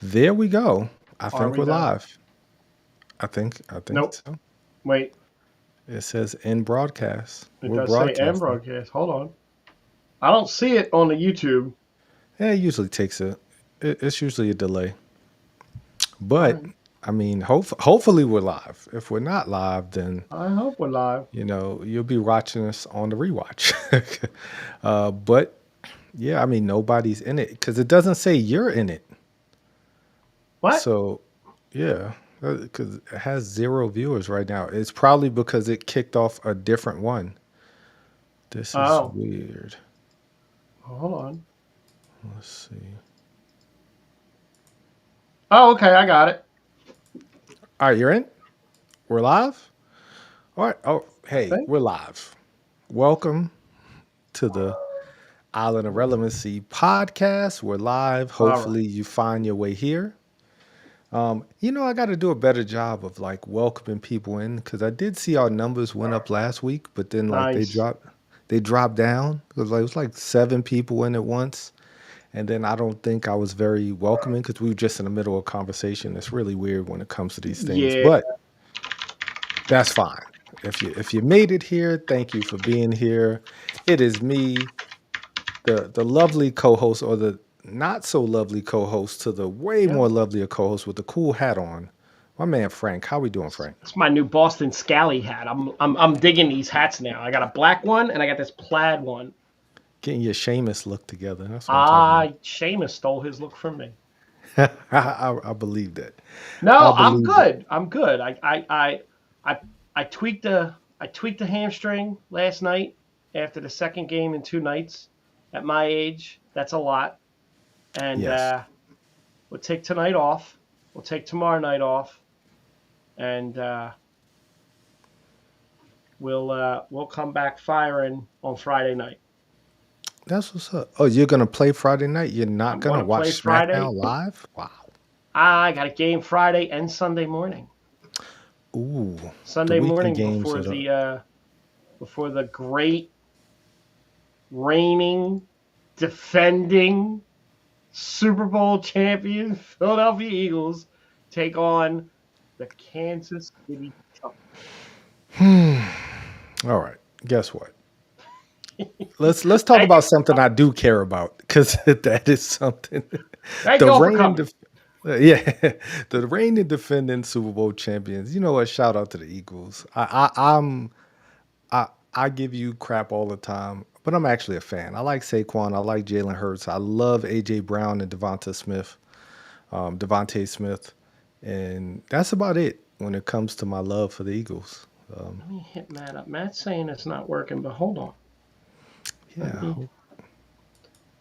There we go. I Are think we we're done? live. I think Nope. so. Wait. It says in broadcast. It We're does say end broadcasting. broadcast. Hold on. I don't see it on the YouTube. Yeah, it usually takes it's usually a delay. All But right. I mean, hopefully we're live. If we're not live, then I hope we're live. you'll be watching us on the rewatch. But yeah, I mean nobody's in it because it doesn't say you're in it. What? So yeah, because it has 0 viewers right now. It's probably because it kicked off a different one. This is Oh. weird. Hold on. Let's see. Oh, okay. I got it. All right, you're in? We're live? All right. Oh, I hey, think. we're live. Welcome to the Island of Relevancy podcast. We're live. All right. Hopefully, you find your way here. I got to do a better job of like welcoming people in because I did see our numbers went up last week, but then like Nice. they dropped down. It was like 7 people in at once. And then I don't think I was very welcoming because we were just in the middle of a conversation. It's really weird when it comes to these things, Yeah. but that's fine. If you made it here, thank you for being here. It is me, the lovely co-host, or the not so lovely co-host to the way Yep. more lovelier co-host with the cool hat on. My man Frank. How we doing, Frank? It's my new Boston Scally hat. I'm digging these hats now. I got a black one and I got this plaid one. Getting your Seamus look together. That's what I'm talking Seamus stole his look from me. about. I believe that. I No, I'm believe that. good. I'm good. I I tweaked the hamstring last night after the second game in 2 nights. At my age, that's a lot. And Yes. we'll take tonight off. We'll take tomorrow night off, and we'll come back firing on Friday night. That's what's up. Oh, you're gonna play Friday night? You're not I'm going gonna to play watch Friday. SmackDown live? Wow. I got a game Friday and Sunday morning. Ooh, the Sunday weekend morning games are the before the great reigning, defending Super Bowl champion Philadelphia Eagles take on the Kansas City all right. Guess what? Chiefs. Let's talk Thank you. about something I do care about because that is something. Thank The you all for reigning, coming. def- yeah, the reigning defending Super Bowl champions. You know what? Shout out to the Eagles. I give you crap all the time, but I'm actually a fan. I like Saquon. I like Jalen Hurts. I love AJ Brown and Devontae Smith, and that's about it when it comes to my love for the Eagles. Um, Let me hit Matt up. Matt's saying it's not working, but hold on. Let yeah, me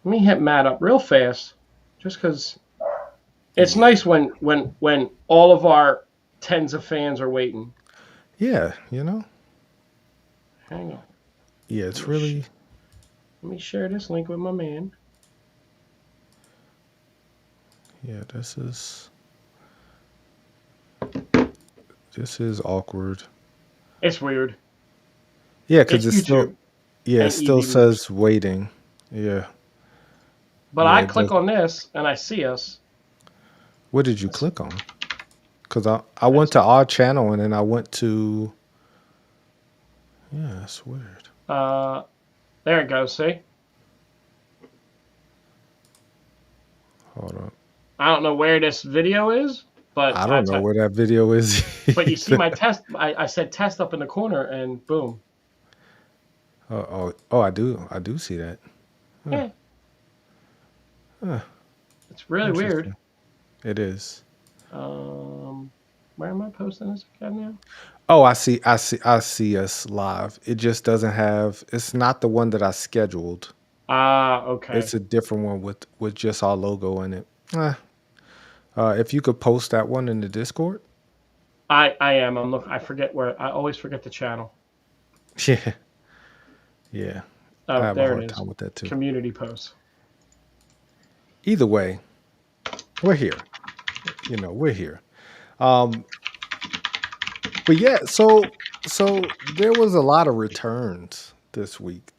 let me hit Matt up real fast, just because it's yeah, nice when all of our tens of fans are waiting. yeah. Hang on. Yeah. Let It's me sh- really let me share this link with my man. yeah. This is awkward. It's weird. Yeah, because It's it's still YouTube yeah, it and still Easy Moves. says waiting. Yeah, But yeah. I It click does. on this and I see us. What did you That's, click on? Because I went that's to our channel and then I went to yeah. That's weird. uh there it goes. See, Hold on. I don't know where this video is, but I don't know where that video is but you see either. my test. I said test up in the corner and boom. Oh, I do see that. Huh, Yeah, huh, it's really weird. interesting. It is. Um, where am I posting this again now? Oh, I see us live. It just doesn't have. It's not the one that I scheduled. Ah, okay. It's a different one with just our logo in it. Eh, if you could post that one in the Discord. I am. I'm look. I forget where. I always forget the channel. Yeah, yeah. I Oh, have a there it hard is. time with that too. Community post. Either way, we're here. We're here. Um, but yeah, so there was a lot of returns this week.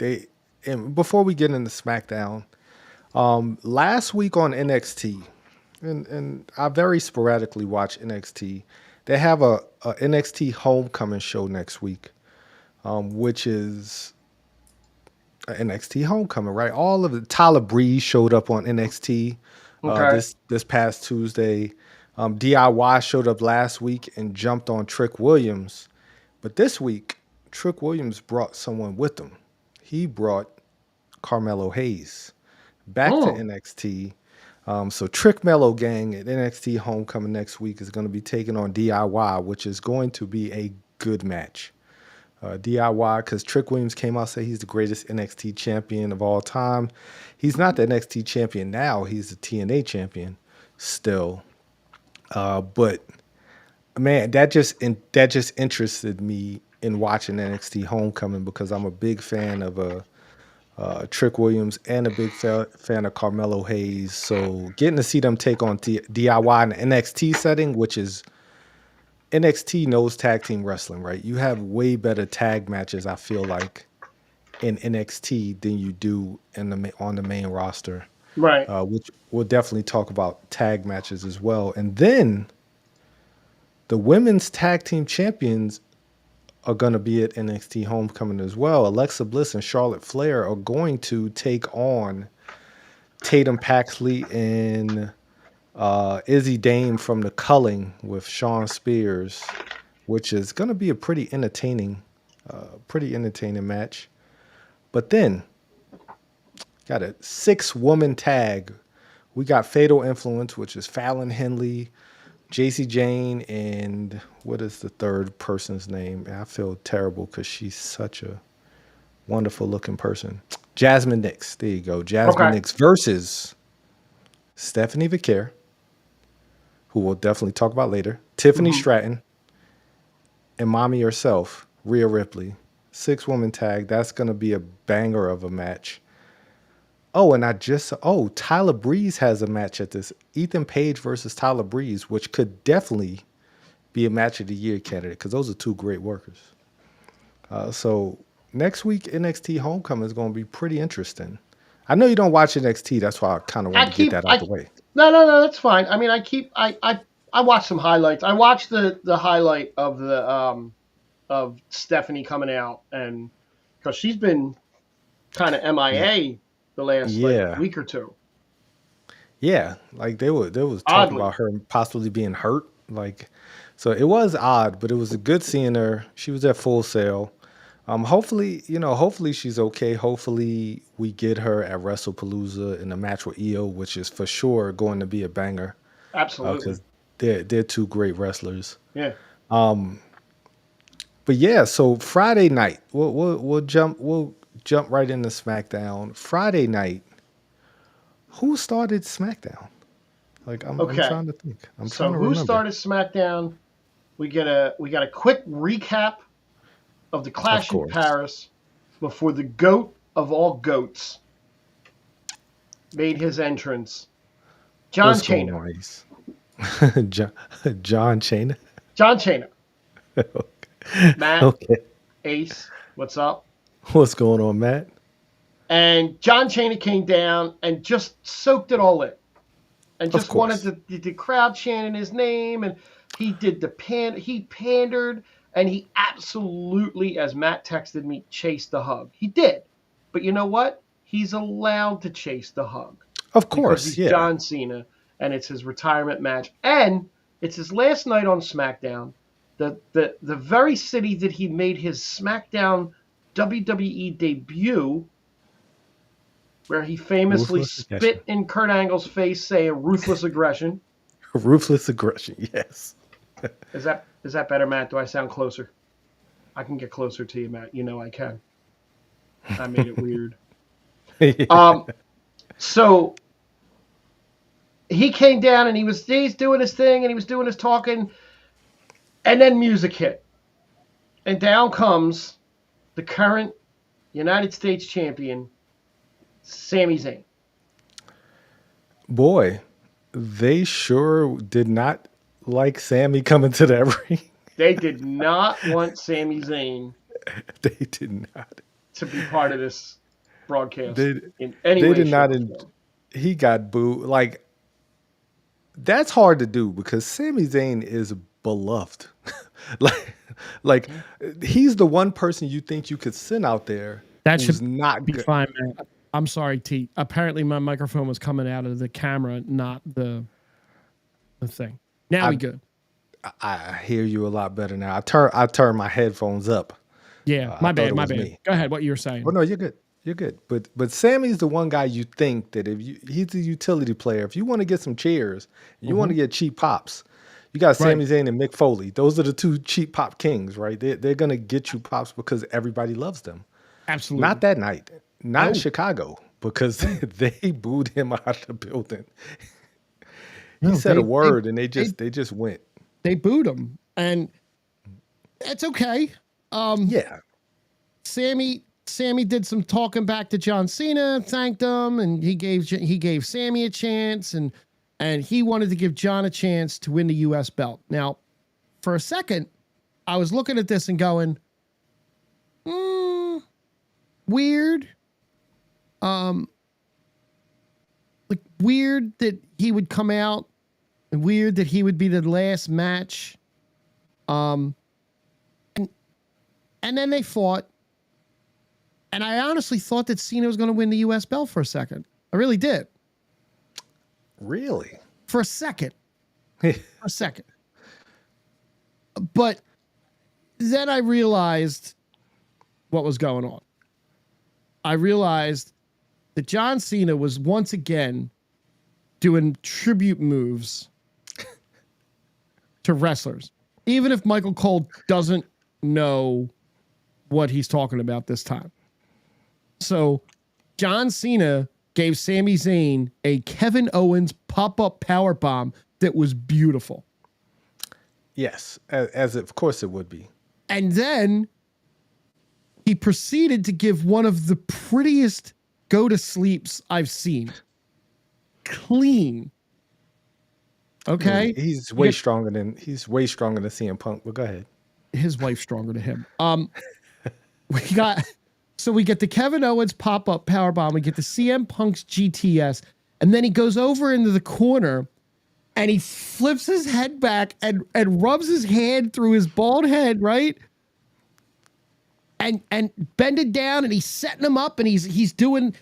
And before we get into SmackDown, last week on NXT, and I very sporadically watch NXT. They have a NXT Homecoming show next week, which is a NXT Homecoming, right? All of the Tyler Breeze showed up on NXT Okay. this past Tuesday. DIY showed up last week and jumped on Trick Williams, but this week Trick Williams brought someone with him. He brought Carmelo Hayes back to Mm. NXT. So Trick Mello Gang at NXT Homecoming next week is going to be taking on DIY, which is going to be a good match. DIY, because Trick Williams came out and said he's the greatest NXT champion of all time. He's not the NXT champion now; he's the TNA champion still. But man, that just interested me in watching NXT Homecoming because I'm a big fan of Trick Williams and a big fan of Carmelo Hayes. So getting to see them take on DIY in the NXT setting, which is NXT knows tag team wrestling, right? You have way better tag matches, I feel like, in NXT than you do on the main roster, Right. which we'll definitely talk about tag matches as well. And then the women's tag team champions are going to be at NXT Homecoming as well. Alexa Bliss and Charlotte Flair are going to take on Tatum Paxley and Izzy Dame from the Culling with Sean Spears, which is going to be a pretty entertaining match. But then got a 6-woman tag. We got Fatal Influence, which is Fallon Henley, JC Jane, and what is the third person's name? I feel terrible because she's such a wonderful looking person. Jasmine Nix. There you go. Jasmine Okay. Nix versus Stephanie Vicaire, who we'll definitely talk about later, Tiffany Hmm. Stratton, and Mommy herself, Rhea Ripley. 6-woman tag. That's going to be a banger of a match. Oh, and Tyler Breeze has a match at this. Ethan Page versus Tyler Breeze, which could definitely be a match of the year candidate because those are two great workers. So next week NXT Homecoming is going to be pretty interesting. I know you don't watch NXT, that's why I kind of I wanted to get keep that out I the way. no, that's fine. I mean, I watch some highlights. I watched the highlight of the of Stephanie coming out, and because she's been kind of Ye- MIA the last like Yeah, week or two. yeah. Like they was talking Oddly. about her possibly being hurt. Like, so it was odd, but it was a good seeing her. She was at Full Sail. Hopefully she's okay. Hopefully we get her at Wrestlepalooza in a match with Io, which is for sure going to be a banger Absolutely. because they're two great wrestlers. Yeah. But yeah, so Friday night, we'll jump right into SmackDown. Friday night, who started SmackDown? Like I'm Okay. trying to think. I'm trying So to who remember. started SmackDown? We got a quick recap of the Of Clash in course. Paris before the goat of all goats made his entrance. John What's going Cena. on, Ace? John, John Cena. John Cena. Matt, Okay. Ace, what's up? What's going on, Matt? And John Cena came down and just soaked it all in, and Of just wanted course. the crowd chanting his name, and he did he pandered, and he absolutely, as Matt texted me, chased the hug. He did, but you know what? He's allowed to chase the hug Of because course. he's Yeah. John Cena, and it's his retirement match, and it's his last night on SmackDown. The very city that he made his SmackDown WWE debut, where he famously Ruthless aggression. spit in Kurt Angle's face, saying "ruthless aggression." Ruthless aggression. Yes. Is that better, Matt? Do I sound closer? I can get closer to you, Matt. You know I can. I made it weird. Um, so he came down and he's doing his thing and he was doing his talking, and then music hit, and down comes the current United States champion, Sami Zayn. Boy, they sure did not like Sammy coming to that ring. They did not want Sami Zayn They did not. to be part of this broadcast They in any they way, did shape, not. or form. He got booed. Like That's hard to do because Sami Zayn is beloved. like, like he's the one person you think you could send out there That who's should not be good. fine, man. I'm sorry, T. Apparently, my microphone was coming out of the camera, not the thing. Now we good. I hear you a lot better now. I turn my headphones up. Yeah, I my thought bad, it my was bad. me. Go ahead. What you were saying? Oh no, you're good. You're good. But Sammy's the one guy you think that he's a utility player. If you want to get some cheers, you want to get cheap pops. You got Sami Zayn and Mick Foley. Those are the two cheap pop kings, right? They're gonna get you pops because everybody loves them. Absolutely. Not that night. Not Chicago because they booed him out of the building. He said a word and they just went. They booed him, and that's okay. Yeah. Sammy did some talking back to John Cena, thanked him, and he gave Sammy a chance, and he wanted to give John a chance to win the US belt. Now, for a second, I was looking at this and going, weird. Like weird that he would come out, and weird that he would be the last match. And then they fought. And I honestly thought that Cena was going to win the US belt for a second. I really did. Really? For a second. For a second. But then I realized what was going on. I realized that John Cena was once again doing tribute moves to wrestlers. Even if Michael Cole doesn't know what he's talking about this time. So John Cena gave Sami Zayn a Kevin Owens pop-up powerbomb that was beautiful. Yes, as of course it would be. And then he proceeded to give one of the prettiest go-to-sleeps I've seen. Clean. Okay? He's way stronger than CM Punk, but go ahead. His wife's stronger than him. We get the Kevin Owens pop-up powerbomb. We get the CM Punk's GTS. And then he goes over into the corner and he flips his head back and rubs his hand through his bald head, right? And bended down and he's setting him up and he's doing,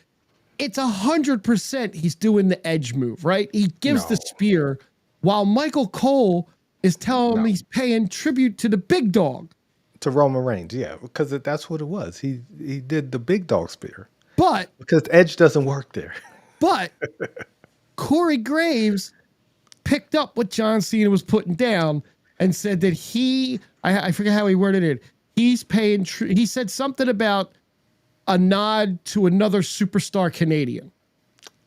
it's 100% he's doing the edge move, right? He gives the spear while Michael Cole is telling him he's paying tribute to the big dog. To Roman Reigns, yeah, because that's what it was. He did the big dog spear. But because Edge doesn't work there. But Corey Graves picked up what John Cena was putting down and said that I forget how he worded it. He's paying. He said something about a nod to another superstar Canadian.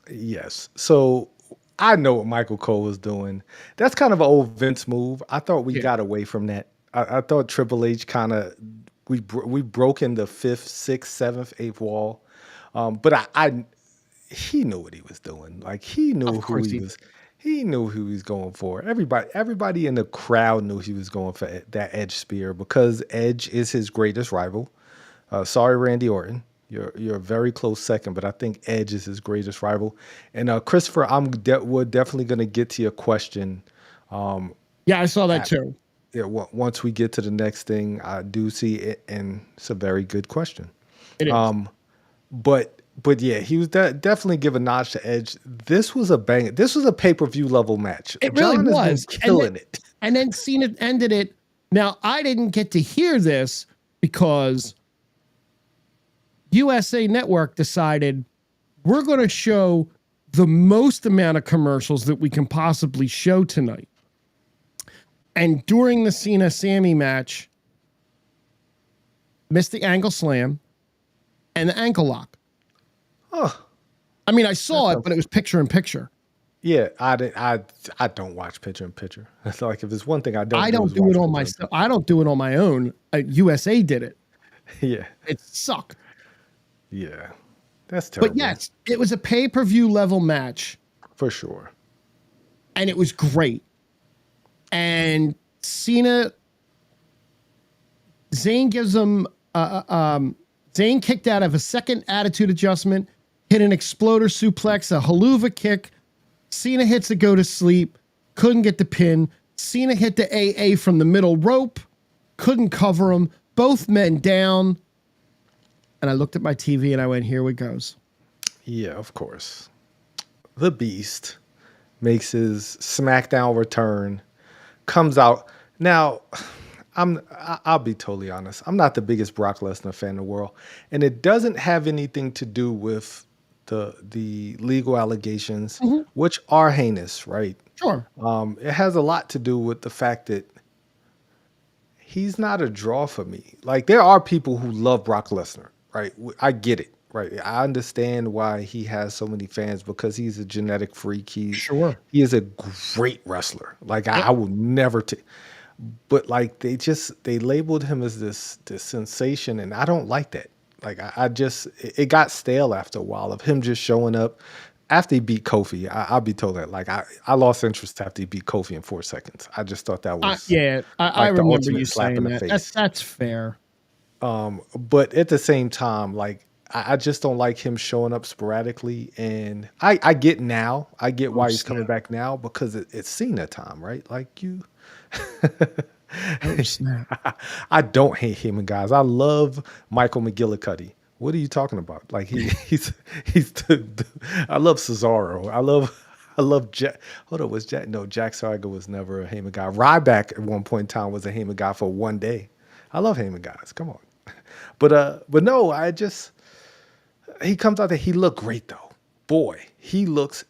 Yes. So I know what Michael Cole was doing. That's kind of an old Vince move. I thought we got away from that. I thought Triple H kind of we broke in the 5th, 6th, 7th, 8th wall. But he knew what he was doing. Like he knew who he was. He knew who he was going for. Everybody in the crowd knew he was going for that Edge spear because Edge is his greatest rival. Sorry, Randy Orton. You're a very close second, but I think Edge is his greatest rival. And Christopher, we're definitely going to get to your question. Yeah, I saw that too. Yeah, once we get to the next thing, I do see it, and it's a very good question. It is. But yeah, he was definitely giving notch to Edge. This was a bang. This was a pay-per-view level match. It really John was has been killing it. And then Cena ended it. Now I didn't get to hear this because USA Network decided we're going to show the most amount of commercials that we can possibly show tonight. And during the Cena-Sammy match, missed the angle slam and the ankle lock. Oh, I mean, I saw it, but it was picture in picture. Yeah, I don't watch picture in picture. It's like if there's one thing I don't do it on myself. I don't do it on my own. USA did it. Yeah, it sucked. Yeah, that's terrible. But yes, it was a pay-per-view level match for sure, and it was great. And Zayn gives him Zayn kicked out of a second attitude adjustment, hit an exploder suplex, a haluva kick. Cena hits a go to sleep. couldn't get the pin. Cena hit the AA from the middle rope, couldn't cover him. Both men down. And I looked at my TV and I went, here it goes. Yeah, of course. The Beast makes his SmackDown return, comes out. Now, I'll be totally honest. I'm not the biggest Brock Lesnar fan in the world, and it doesn't have anything to do with the legal allegations, which are heinous, right? Sure. It has a lot to do with the fact that he's not a draw for me. Like, there are people who love Brock Lesnar, right? I get it, right? I understand why he has so many fans because he's a genetic freak. He is a great wrestler. Like, I will never take. But like they labeled him as this sensation, and I don't like that. Like it got stale after a while of him just showing up after he beat Kofi. I'll be told that. Like I lost interest after he beat Kofi in 4 seconds. I just thought that was I remember ultimate you slap saying in the that. face. That's fair. But at the same time, like I just don't like him showing up sporadically. And I get now. I get why he's coming back now because it's Cena time, right? Like you. I don't hate him, guys. I love Michael McGillicuddy. What are you talking about? Like he's I love Cesaro. I love Jack. Hold on, was Jack? No, Jack Swagger was never a Heyman guy. Ryback at one point in time was a Heyman guy for one day. I love Heyman guys. Come on, but no, he comes out there. He looked great though. Boy, he looks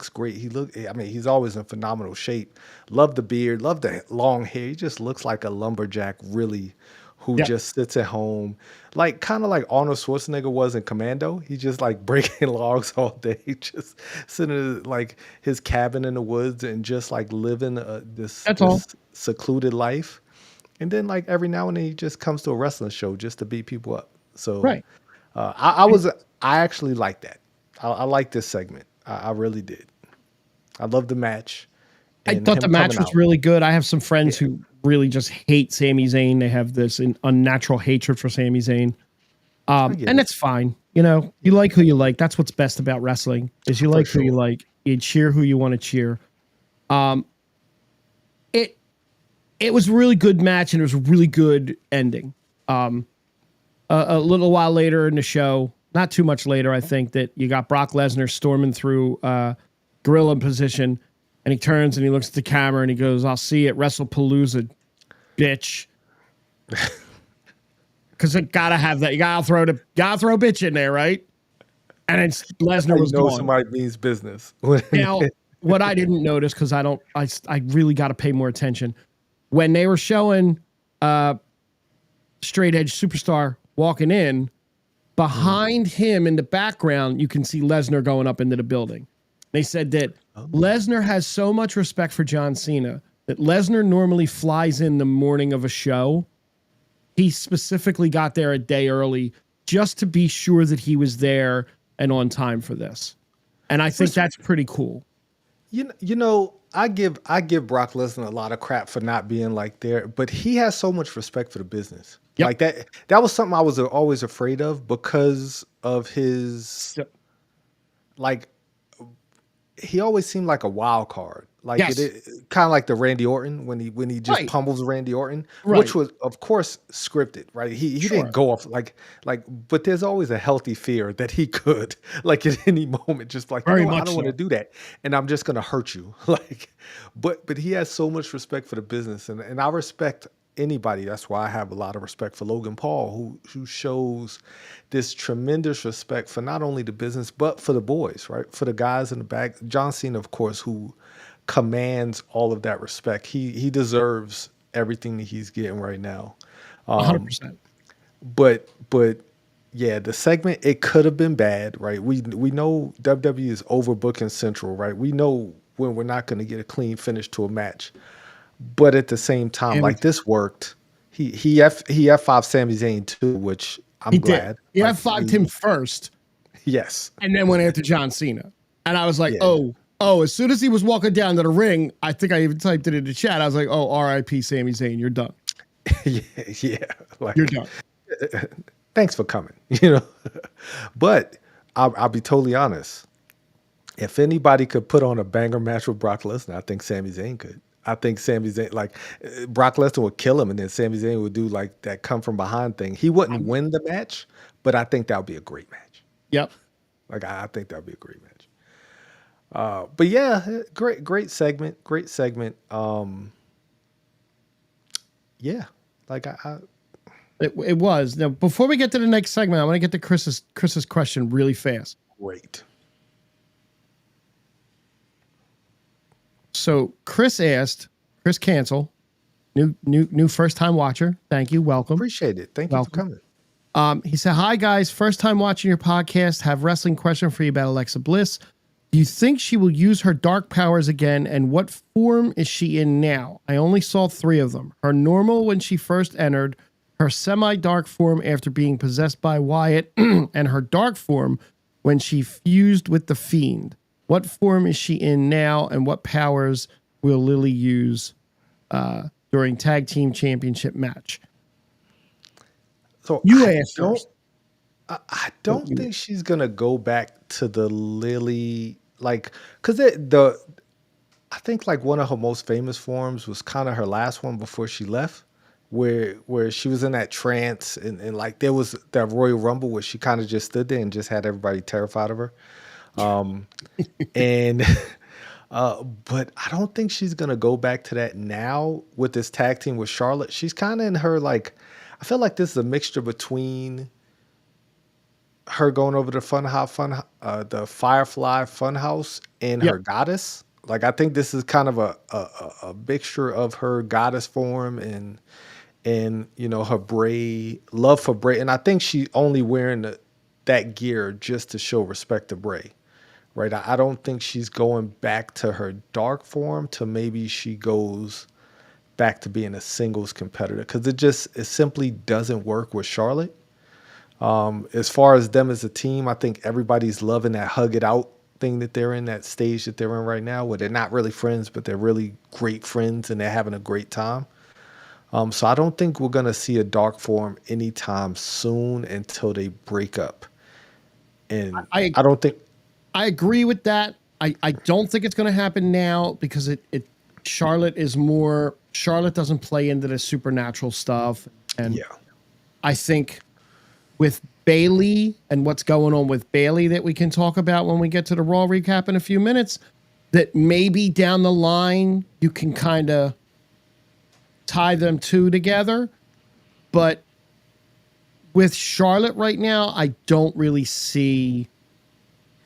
great. He's always in phenomenal shape. Love the beard, love the long hair. He just looks like a lumberjack, really, who just sits at home. Like kind of like Arnold Schwarzenegger was in Commando. He just like breaking logs all day, just sitting in like his cabin in the woods and just like living this secluded life. And then like every now and then he just comes to a wrestling show just to beat people up. So I actually like that. I like this segment. I really did. I love the match. I thought the match was really good. I have some friends who really just hate Sami Zayn. They have this unnatural hatred for Sami Zayn. And it's fine. You know, you like who you like. That's what's best about wrestling is you like who you like. You cheer who you want to cheer. It was a really good match and it was a really good ending. A little while later in the show, not too much later, I think, that you got Brock Lesnar storming through gorilla position, and he turns and he looks at the camera and he goes, "I'll see you at Wrestlepalooza, bitch." Because you gotta have that. You gotta throw bitch in there, right? And then Lesnar was gone. Somebody means business. Now, what I didn't notice because I really got to pay more attention when they were showing Straight Edge Superstar walking in. Behind him in the background, you can see Lesnar going up into the building. They said that Lesnar has so much respect for John Cena that Lesnar normally flies in the morning of a show. He specifically got there a day early just to be sure that he was there and on time for this. And I think that's pretty cool. You know, I give Brock Lesnar a lot of crap for not being like there, but he has so much respect for the business. Yep. Like that was something I was always afraid of because of his like he always seemed like a wild card. Like it kind of like the Randy Orton when he just pummels Randy Orton, which was of course scripted, right? He didn't go off like but there's always a healthy fear that he could like at any moment just like I don't want to do that and I'm just gonna hurt you. Like but he has so much respect for the business and I respect anybody. That's why I have a lot of respect for Logan Paul, who shows this tremendous respect for not only the business but for the boys, right? For the guys in the back. John Cena, of course, who commands all of that respect. He deserves everything that he's getting right now. 100%. But yeah, the segment, it could have been bad, right? We know WWE is overbooking Central, right? We know when we're not going to get a clean finish to a match. But at the same time, like this worked. He F5 Sami Zayn too, which I'm glad. He F5'd him first. Yes. And then went after John Cena. And I was like, oh, as soon as he was walking down to the ring, I think I even typed it in the chat. I was like, oh, R.I.P. Sami Zayn, you're done. yeah. Like, you're done. Thanks for coming, you know. But I'll be totally honest. If anybody could put on a banger match with Brock Lesnar, I think Sami Zayn could. I think Sami Zayn, like Brock Lesnar would kill him, and then Sami Zayn would do like that come from behind thing. He wouldn't win the match, but I think that would be a great match. Yep. Like I think that would be a great match. But yeah, great segment. Great segment. Yeah, like It was. Now, before we get to the next segment, I want to get to Chris's question really fast. great. So Chris Cancel, new first time watcher. Thank you. Welcome. Appreciate it. Thank you for coming. He said, "Hi guys, first time watching your podcast. Have wrestling question for you about Alexa Bliss. Do you think she will use her dark powers again, and what form is she in now? I only saw 3 of them. Her normal when she first entered, her semi-dark form after being possessed by Wyatt, and her dark form when she fused with the Fiend. What form is she in now, and what powers will Lily use during Tag Team Championship match?" So You asked first. I don't think she's gonna go back to the Lily, like, because I think like one of her most famous forms was kind of her last one before she left, where she was in that trance and like there was that Royal Rumble where she kind of just stood there and just had everybody terrified of her. And but I don't think she's gonna go back to that now with this tag team with Charlotte. She's kind of in her, like, I feel like this is a mixture between her going over the the Firefly Funhouse and her goddess. Like I think this is kind of a mixture of her goddess form and you know her Bray love for Bray, and I think she only wearing that gear just to show respect to Bray. Right, I don't think she's going back to her dark form to maybe she goes back to being a singles competitor because it simply doesn't work with Charlotte. As far as them as a team, I think everybody's loving that hug it out thing that they're in, that stage that they're in right now, where they're not really friends, but they're really great friends and they're having a great time. So I don't think we're gonna see a dark form anytime soon until they break up. And I don't think. I agree with that. I don't think it's going to happen now because Charlotte doesn't play into the supernatural stuff. And Yeah. I think with Bayley and what's going on with Bayley that we can talk about when we get to the Raw recap in a few minutes, that maybe down the line you can kind of tie them two together. But with Charlotte right now, I don't really see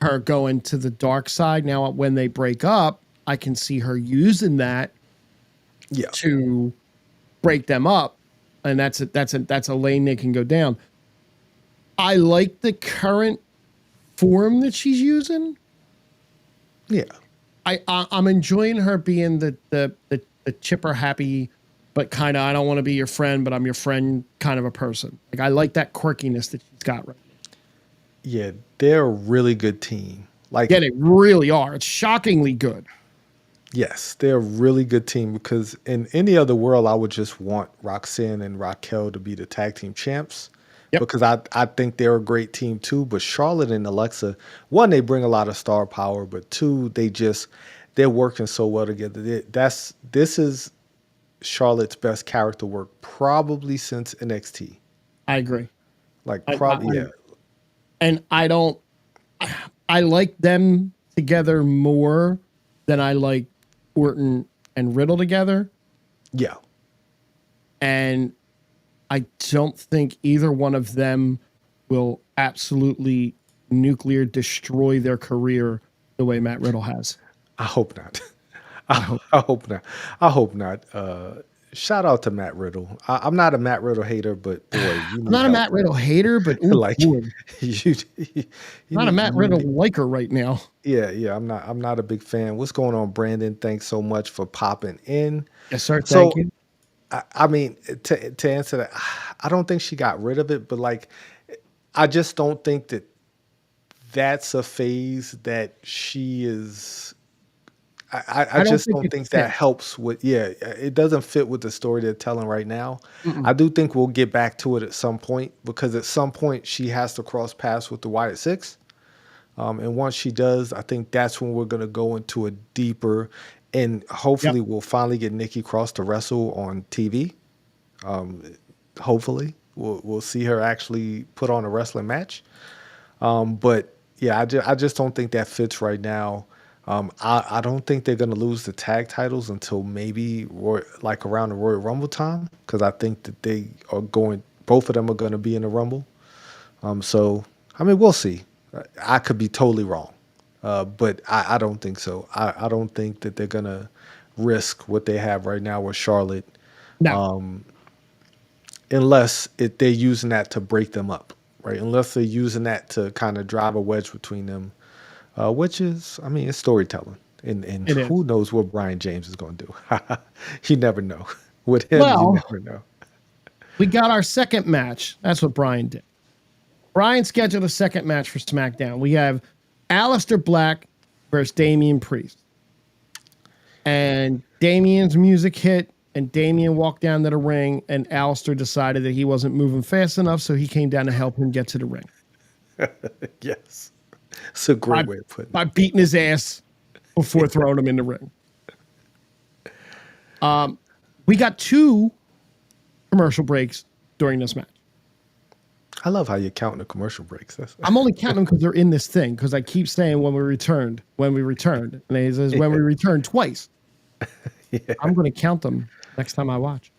her going to the dark side. Now, when they break up, I can see her using that to break them up, and that's a lane they can go down. I like the current form that she's using. Yeah, I'm enjoying her being the chipper, happy, but kind of I don't want to be your friend, but I'm your friend kind of a person. Like I like that quirkiness that she's got right now. Yeah, they're a really good team. Like, yeah, they really are. It's shockingly good. Yes, they're a really good team because in any other world, I would just want Roxanne and Raquel to be the tag team champs because I think they're a great team too. But Charlotte and Alexa, one, they bring a lot of star power, but two, they're working so well together. This is Charlotte's best character work probably since NXT. I agree. Like probably, yeah. And I like them together more than I like Orton and Riddle together. Yeah. And I don't think either one of them will absolutely nuclear destroy their career the way Matt Riddle has. I hope not. I hope not. I hope not. Shout out to Matt Riddle. I'm not a Matt Riddle hater, but boy, I'm not a Matt Riddle hater, but like you not a need- Matt you Riddle need- liker right now. Yeah. I'm not a big fan. What's going on, Brandon? Thanks so much for popping in. Yes, sir. Thank you. I mean, to answer that, I don't think she got rid of it, but like, I just don't think that's a phase that she is. I just don't think that helps with. Yeah, it doesn't fit with the story they're telling right now. I do think we'll get back to it at some point because at some point she has to cross paths with the Wyatt Six. And once she does, I think that's when we're gonna go into a deeper, and Yep. hopefully we'll finally get Nikki Cross to wrestle on TV. Hopefully we'll see her actually put on a wrestling match. But yeah, I just don't think that fits right now. I don't think they're gonna lose the tag titles until maybe like around the Royal Rumble time, because I think that they are going. Both of them are gonna be in the Rumble. So I mean, we'll see. I could be totally wrong, but I don't think so. I don't think that they're gonna risk what they have right now with Charlotte, No. unless they're using that to break them up, right? Unless they're using that to kind of drive a wedge between them, which is, I mean, it's storytelling. And It is. who knows what Brian James is going to do? You never know. With him, you Well, never know. we got our second match. That's what Brian did. Brian scheduled a second match for SmackDown. We have Aleister Black versus Damian Priest. And Damian's music hit, and Damian walked down to the ring, and Aleister decided that he wasn't moving fast enough, so he came down to help him get to the ring. Yes. It's a great way of putting it. By beating his ass before throwing him in the ring. We got 2 commercial breaks during this match. I love how you're counting the commercial breaks. I'm only counting them because they're in this thing, because I keep saying when we returned. And he says when we returned twice. Yeah. I'm going to count them next time I watch.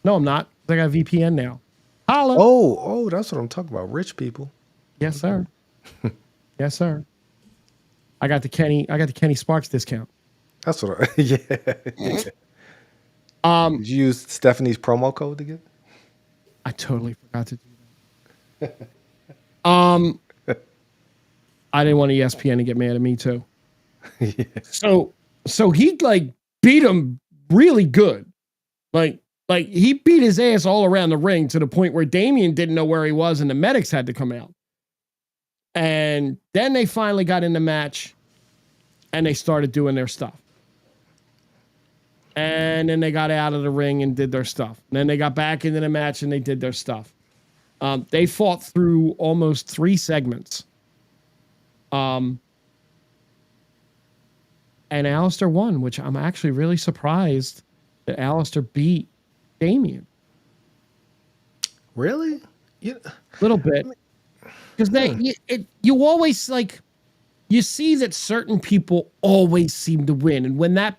No, I'm not. I got VPN now. Holla. Oh, that's what I'm talking about. Rich people. Yes, sir. Yes, sir. I got the Kenny Sparks discount. That's what yeah. Did you use Stephanie's promo code to get? I totally forgot to do that. I didn't want ESPN to get mad at me too. Yeah. So he like beat him really good. Like he beat his ass all around the ring to the point where Damian didn't know where he was and the medics had to come out. And then they finally got in the match and they started doing their stuff. And then they got out of the ring and did their stuff. And then they got back into the match and they did their stuff. They fought through almost 3 segments. And Aleister won, which I'm actually really surprised that Aleister beat Damian. Really? Yeah. A little bit. Because you always like, you see that certain people always seem to win. And when that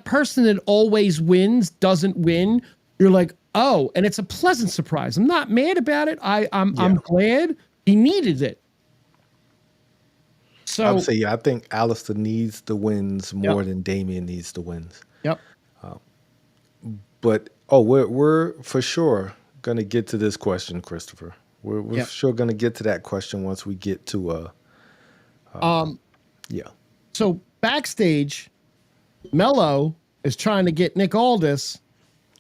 person that always wins doesn't win, you're like, oh, and it's a pleasant surprise. I'm not mad about it. I'm glad he needed it. So I would say, I think Aleister needs the wins more than Damian needs the wins. Yep. But we're for sure gonna get to this question, Christopher. We're sure gonna get to that question once we get to yeah. So backstage, Mello is trying to get Nick Aldis,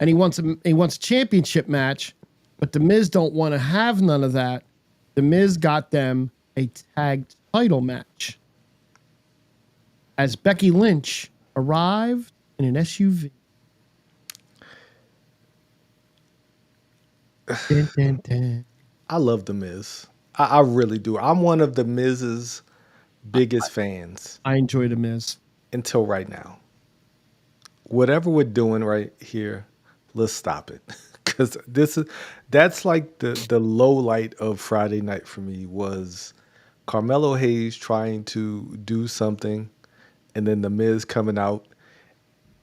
and he wants a championship match, but the Miz don't want to have none of that. The Miz got them a tag title match as Becky Lynch arrived in an SUV. Dun, dun, dun. I love the Miz. I really do. I'm one of the Miz's biggest fans I enjoy the Miz until right now. Whatever we're doing right here, let's stop it. Because that's like the low light of Friday night for me was Carmelo Hayes trying to do something and then the Miz coming out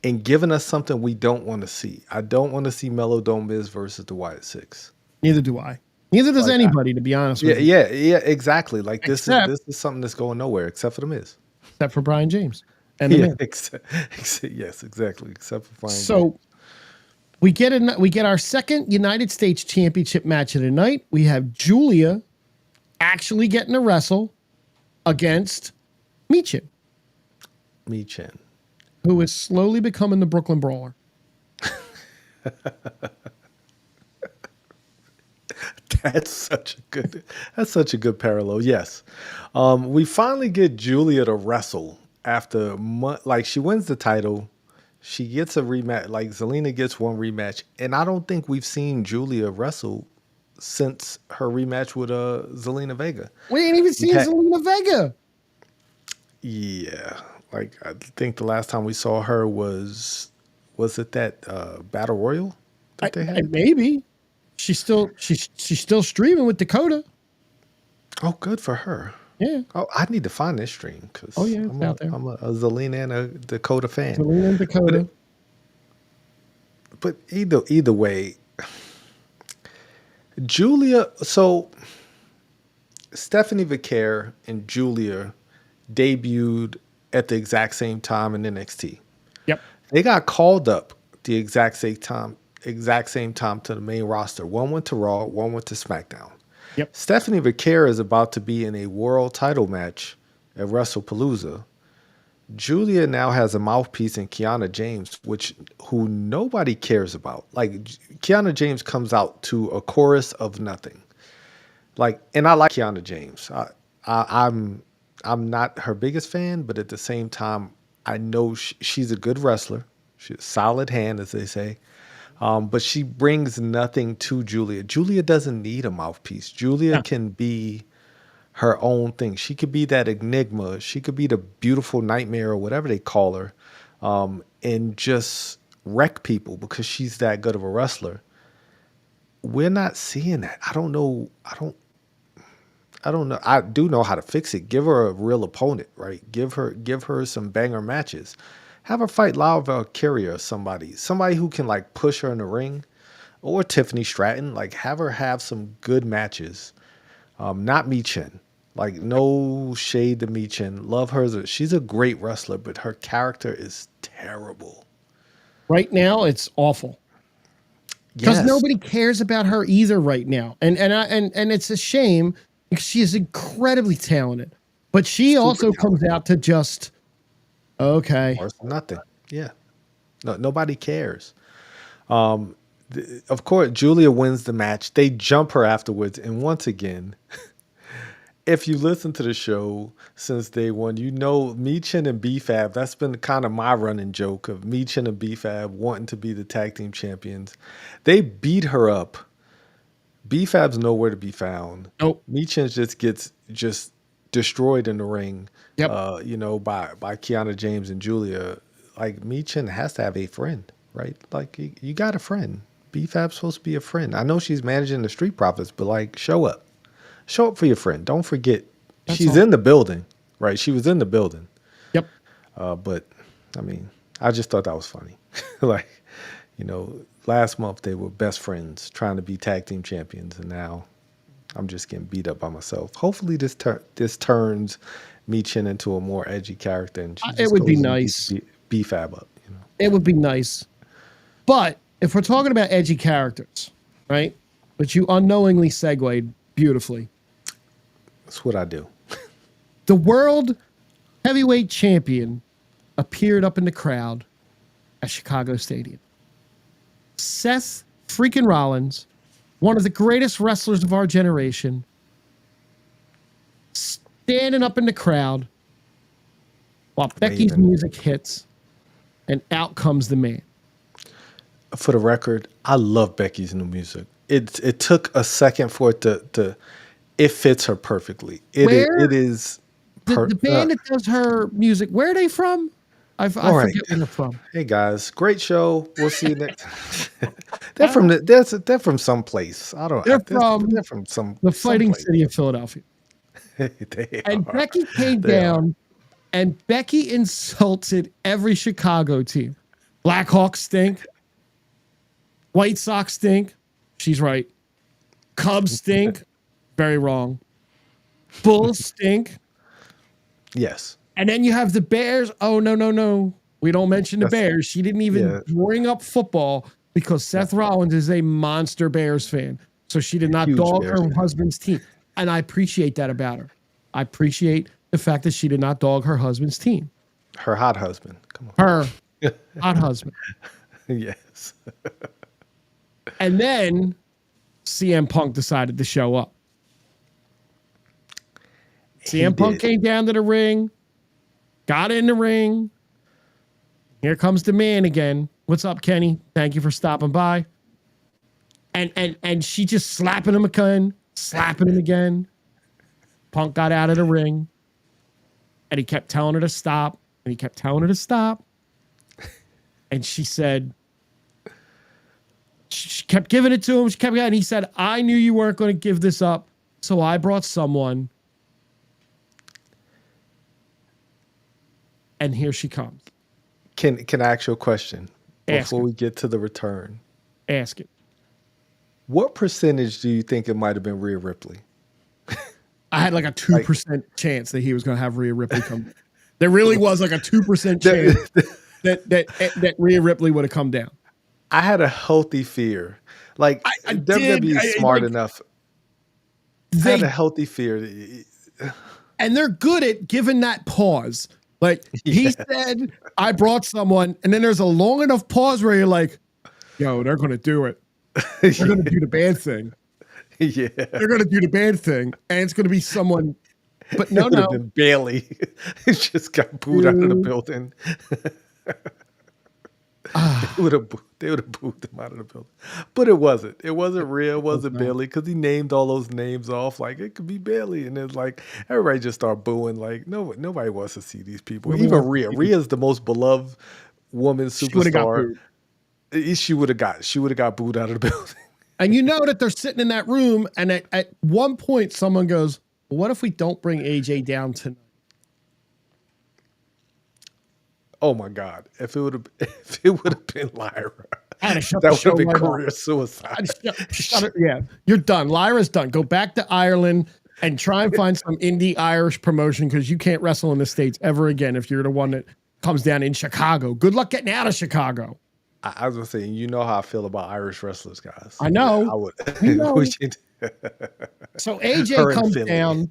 and giving us something we don't want to see. I don't want to see Melo Dome Miz versus the Wyatt Six. Neither do I. Neither does anybody, to be honest with you. Yeah, exactly. Like this is something that's going nowhere except for the Miz. Except for Brian James. And the Miz. Yes, exactly. Except for Brian James. So we get our second United States Championship match of the night. We have Julia actually getting to wrestle against Michin, who is slowly becoming the Brooklyn Brawler. That's such a good parallel. Yes. We finally get Julia to wrestle after like she wins the title. She gets a rematch. Like Zelina gets one rematch. And I don't think we've seen Julia wrestle since her rematch with Zelina Vega. We ain't even seen Zelina Vega. Yeah. Like I think the last time we saw her was it that Battle Royal that they had? Maybe she's still streaming with Dakota. Oh, good for her. Yeah. Oh, I need to find this stream Oh because yeah, it's out there. I'm a Zelina and a Dakota fan. Zelina and Dakota. But either way, Julia. So Stephanie Vicaire and Julia debuted at the exact same time in NXT. Yep. They got called up the exact same time to the main roster. One went to Raw, one went to SmackDown. Yep. Stephanie Vicaire is about to be in a world title match at Wrestlepalooza. Julia now has a mouthpiece in Kiana James, who nobody cares about. Like Kiana James comes out to a chorus of nothing. Like, and I like Kiana James. I'm not her biggest fan, but at the same time, I know she's a good wrestler. She's a solid hand, as they say. But she brings nothing to Julia. Julia doesn't need a mouthpiece. Julia can be her own thing. She could be that enigma. She could be the beautiful nightmare or whatever they call her, and just wreck people because she's that good of a wrestler. We're not seeing that. I don't know. I do know how to fix it. Give her a real opponent, right? Give her some banger matches. Have her fight Laura Valkyria or somebody who can like push her in the ring, or Tiffany Stratton. Like have her have some good matches. Not Michin. Like no shade to Michin. Love her. She's a great wrestler, but her character is terrible. Right now, it's awful. Because nobody cares about her either right now, and it's a shame because she is incredibly talented, but she also comes out to just or nothing. Yeah, no, nobody cares. Of course, Julia wins the match. They jump her afterwards, and once again, if you listen to the show since day one, you know Michin and B-Fab, that's been kind of my running joke of Michin and B-Fab wanting to be the tag team champions. They beat her up. B-Fab's nowhere to be found. Nope. Michin just gets destroyed in the ring, Yep. By Kiana James and Julia. Like Michin has to have a friend, right? Like you got a friend. B-Fab's supposed to be a friend. I know she's managing the Street Profits, but like show up. Show up for your friend. Don't forget she's in the building, right? She was in the building. Yep. But I mean, I just thought that was funny. Like, last month they were best friends trying to be tag team champions, and now I'm just getting beat up by myself. Hopefully this turns Michin into a more edgy character, and it would be nice. B-Fab up, It would be nice. But if we're talking about edgy characters, right? But you unknowingly segued beautifully. That's what I do. The world heavyweight champion appeared up in the crowd at Chicago Stadium. Seth freaking Rollins, one of the greatest wrestlers of our generation, standing up in the crowd while Becky's music hits, and out comes the man. For the record, I love Becky's new music. It took a second for it to it fits her perfectly. It is the band that does her music. Where are they from? I forget where they're from. Hey guys, great show. We'll see you next. They're from someplace. They're from the fighting city of Philadelphia. And Becky came down, and Becky insulted every Chicago team. Blackhawks stink. White Sox stink. She's right. Cubs stink. Very wrong. Bulls stink. Yes. And then you have the Bears. Oh, no. We don't mention the Bears. She didn't even bring up football because Seth Rollins is a monster Bears fan. So she did not dog her husband's team. And I appreciate that about her. I appreciate the fact that she did not dog her husband's team. Her hot husband. Come on. Her hot husband. Yes. And then CM Punk decided to show up. CM Punk came down to the ring, got in the ring. Here comes the man again. What's up, Kenny? Thank you for stopping by. And she just slapping him again, slapping him again. Punk got out of the ring. And he kept telling her to stop. And he kept telling her to stop. And she said, she kept giving it to him. She kept going. And he said, I knew you weren't going to give this up. So I brought someone. And here she comes. Can I ask you a question Ask before it. we get to the return? Ask it. What percentage do you think it might have been Rhea Ripley? I had like a 2% chance that he was going to have Rhea Ripley come. There really was like a 2% chance that Rhea Ripley would have come down. I had a healthy fear. Like WWE is smart enough. I had a healthy fear. And they're good at giving that pause. Like he said, I brought someone, and then there's a long enough pause where you're like, yo, they're going to do it. They're going to do the bad thing. Yeah. They're going to do the bad thing, and it's going to be someone. But no. Been Bailey. He just got booed out of the building. They would have booed him out of the building. But it wasn't. It wasn't Rhea. It wasn't Bailey, because he named all those names off like it could be Bailey. And it's like everybody just started booing. Like nobody wants to see these people. Even Rhea. Rhea's the most beloved woman superstar. She would have got booed out of the building. And you know that they're sitting in that room, and at one point someone goes, well, what if we don't bring AJ down tonight? Oh my God! If it would have been Lyra, that would have been career suicide. Yeah, you're done. Lyra's done. Go back to Ireland and try and find some indie Irish promotion, because you can't wrestle in the States ever again if you're the one that comes down in Chicago. Good luck getting out of Chicago. I was gonna say, you know how I feel about Irish wrestlers, guys. I know. I would. You know. So AJ comes down,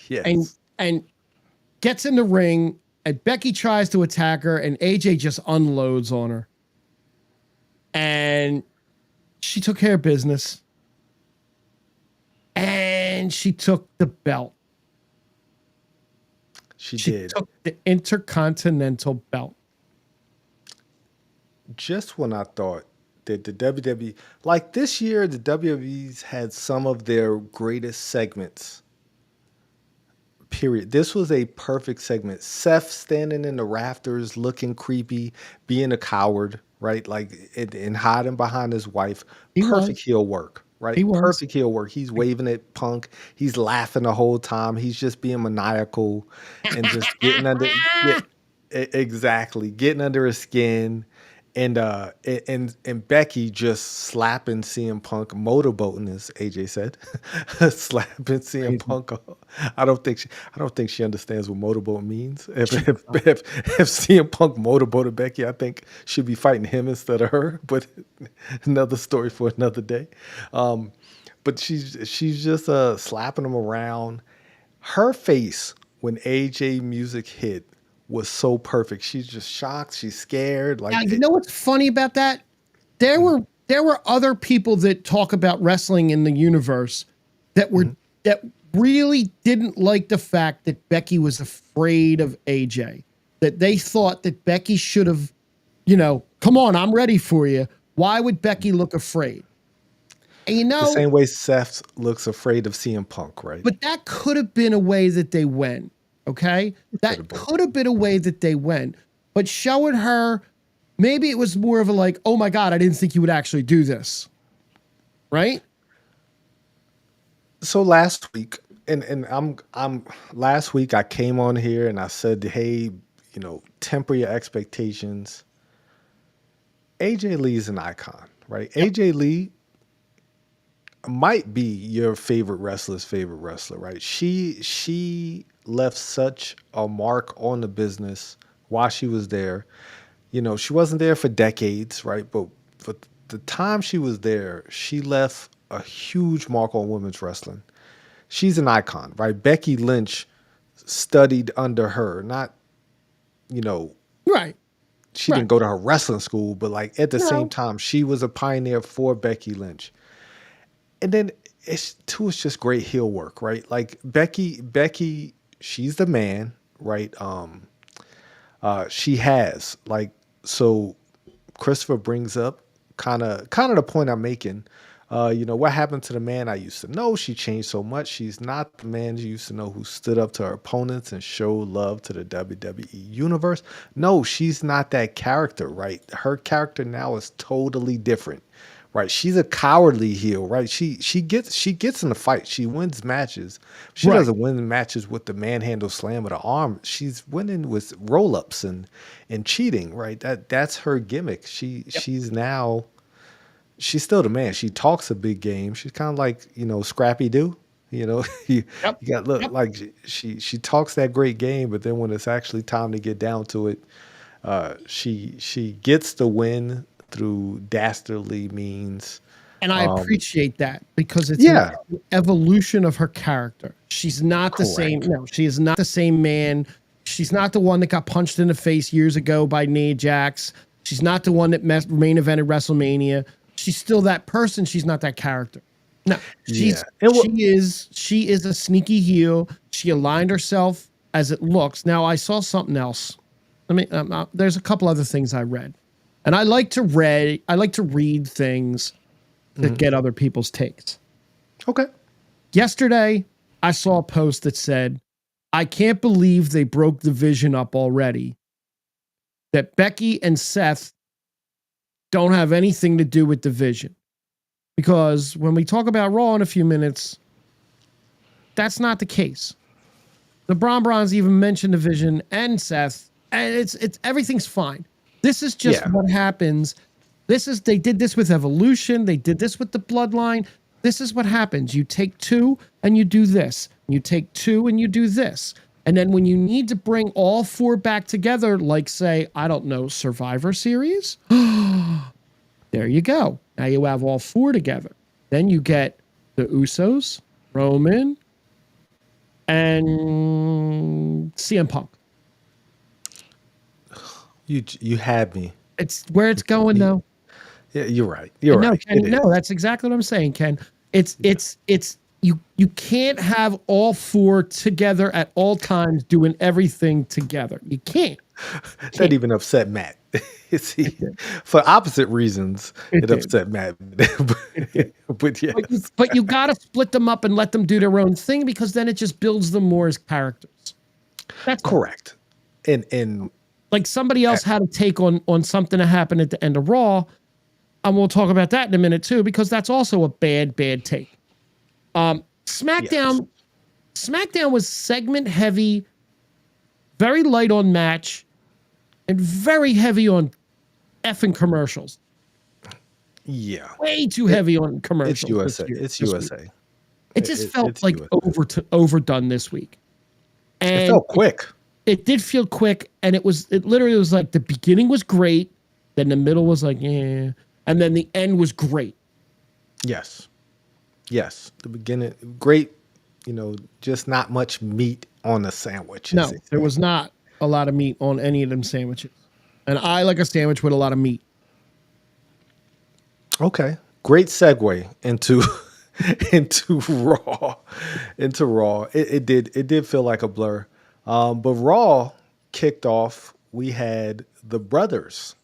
yes, and gets in the ring, and Becky tries to attack her, and AJ just unloads on her. And she took care of business. And she took the belt. She took the Intercontinental belt. Just when I thought that the WWE, like this year, the WWE's had some of their greatest segments. Period. This was a perfect segment. Seth standing in the rafters, looking creepy, being a coward, right? Like and hiding behind his wife. Perfect heel work, right? Perfect heel work. He's waving at Punk. He's laughing the whole time. He's just being maniacal and just getting under. Exactly, getting under his skin. And Becky just slapping CM Punk, motorboating, as AJ said, slapping CM Punk. I don't think she understands what motorboat means. If CM Punk motorboated Becky, I think she'd be fighting him instead of her. But another story for another day. But she's just slapping him around. Her face when AJ music hit was so perfect. She's just shocked. She's scared. Like, now, you know what's funny about that? There were other people that talk about wrestling in the universe that were that really didn't like the fact that Becky was afraid of AJ. That they thought that Becky should have, come on, I'm ready for you. Why would Becky look afraid? And the same way Seth looks afraid of CM Punk, right? But that could have been a way that they went. Okay, that could have been a way that they went, but showing her, maybe it was more of a like, oh my God, I didn't think you would actually do this, right? So last week, and I'm last week I came on here and I said, hey, temper your expectations. AJ Lee is an icon, right? Yep. AJ Lee might be your favorite wrestler's favorite wrestler, right? She left such a mark on the business while she was there. She wasn't there for decades, right? But for the time she was there, she left a huge mark on women's wrestling. She's an icon, right? Becky Lynch studied under her, not, right. She didn't go to her wrestling school, but like at the same time, she was a pioneer for Becky Lynch. And then it's just great heel work, right? Like Becky, she's the man, right? She has so Christopher brings up kind of the point I'm making. What happened to the man I used to know? She changed so much. She's not the man you used to know who stood up to her opponents and showed love to the WWE universe. No, she's not that character, right? Her character now is totally different. Right, she's a cowardly heel, right? She gets in the fight. She wins matches. She Right. doesn't win matches with the manhandle slam of the arm. She's winning with roll ups and cheating, right? That's her gimmick. She's now she's still the man. She talks a big game. She's kind of like Scrappy Doo. You, Yep. you got look Yep. like she talks that great game, but then when it's actually time to get down to it, she gets the win through dastardly means. And I Um, appreciate that because it's yeah, an evolution of her character. She's not the same. correct. No, she is not the same man. She's not the one that got punched in the face years ago by Nia Jax. She's not the one that main evented WrestleMania. She's still that person. She's not that character. No, Yeah, and she is a sneaky heel. She aligned herself as it looks. Now I saw something else. There's a couple other things I read, and I like to read things to get other people's takes. okay. Yesterday, I saw a post that said, "I can't believe they broke the vision up already. That Becky and Seth don't have anything to do with the vision." Because when we talk about Raw in a few minutes, that's not the case. The Bron even mentioned the Vision and Seth, and it's everything's fine. This is just Yeah. what happens. They did this with Evolution, they did this with the Bloodline. This is what happens. You take two and you do this. You take two and you do this. And then when you need to bring all four back together, like say, I don't know, Survivor Series, there you go. Now you have all four together. Then you get the Usos, Roman, and CM Punk. You had me. It's where it's going though. Yeah, you're right. You're No, right. Ken, It is. no, that's exactly what I'm saying, Ken. It's you can't have all four together at all times doing everything together. You can't. That even upset Matt. See, for opposite reasons, It it did. upset Matt. But yes, But you got to split them up and let them do their own thing because then it just builds them more as characters. That's all. correct. And Like somebody else had a take on something that happened at the end of Raw, and we'll talk about that in a minute too, because that's also a bad take. SmackDown was segment heavy, very light on match, and very heavy on effing commercials. yeah, Way too heavy on commercials. it's USA. this It's week. USA. It just felt it's like USA. overdone this week. And It felt quick. it did feel quick, and it literally was like the beginning was great, then the middle was like, yeah, and then the end was great. Yes. The beginning, great. Just not much meat on the sandwich. No, there was not a lot of meat on any of them sandwiches. And I like a sandwich with a lot of meat. Okay. Great segue into into Raw. Into Raw. It did feel like a blur. But Raw kicked off. We had the brothers,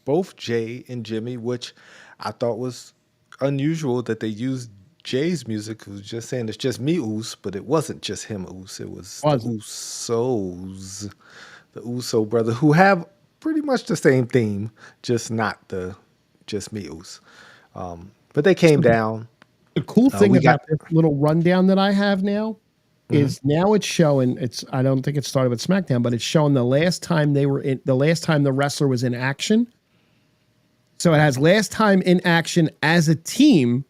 both Jey and Jimmy, which I thought was unusual that they used Jay's music. It was just saying it's just me, Oos, but it wasn't just him, Oos. It was the Usos, the Uso brother, who have pretty much the same theme, just not the just me, Oos. But they came down. The cool thing we about this little rundown that I have now Mm-hmm. is now it's showing. I don't think it started with SmackDown, but it's showing the last time the wrestler was in action. So it has last time in action as a team.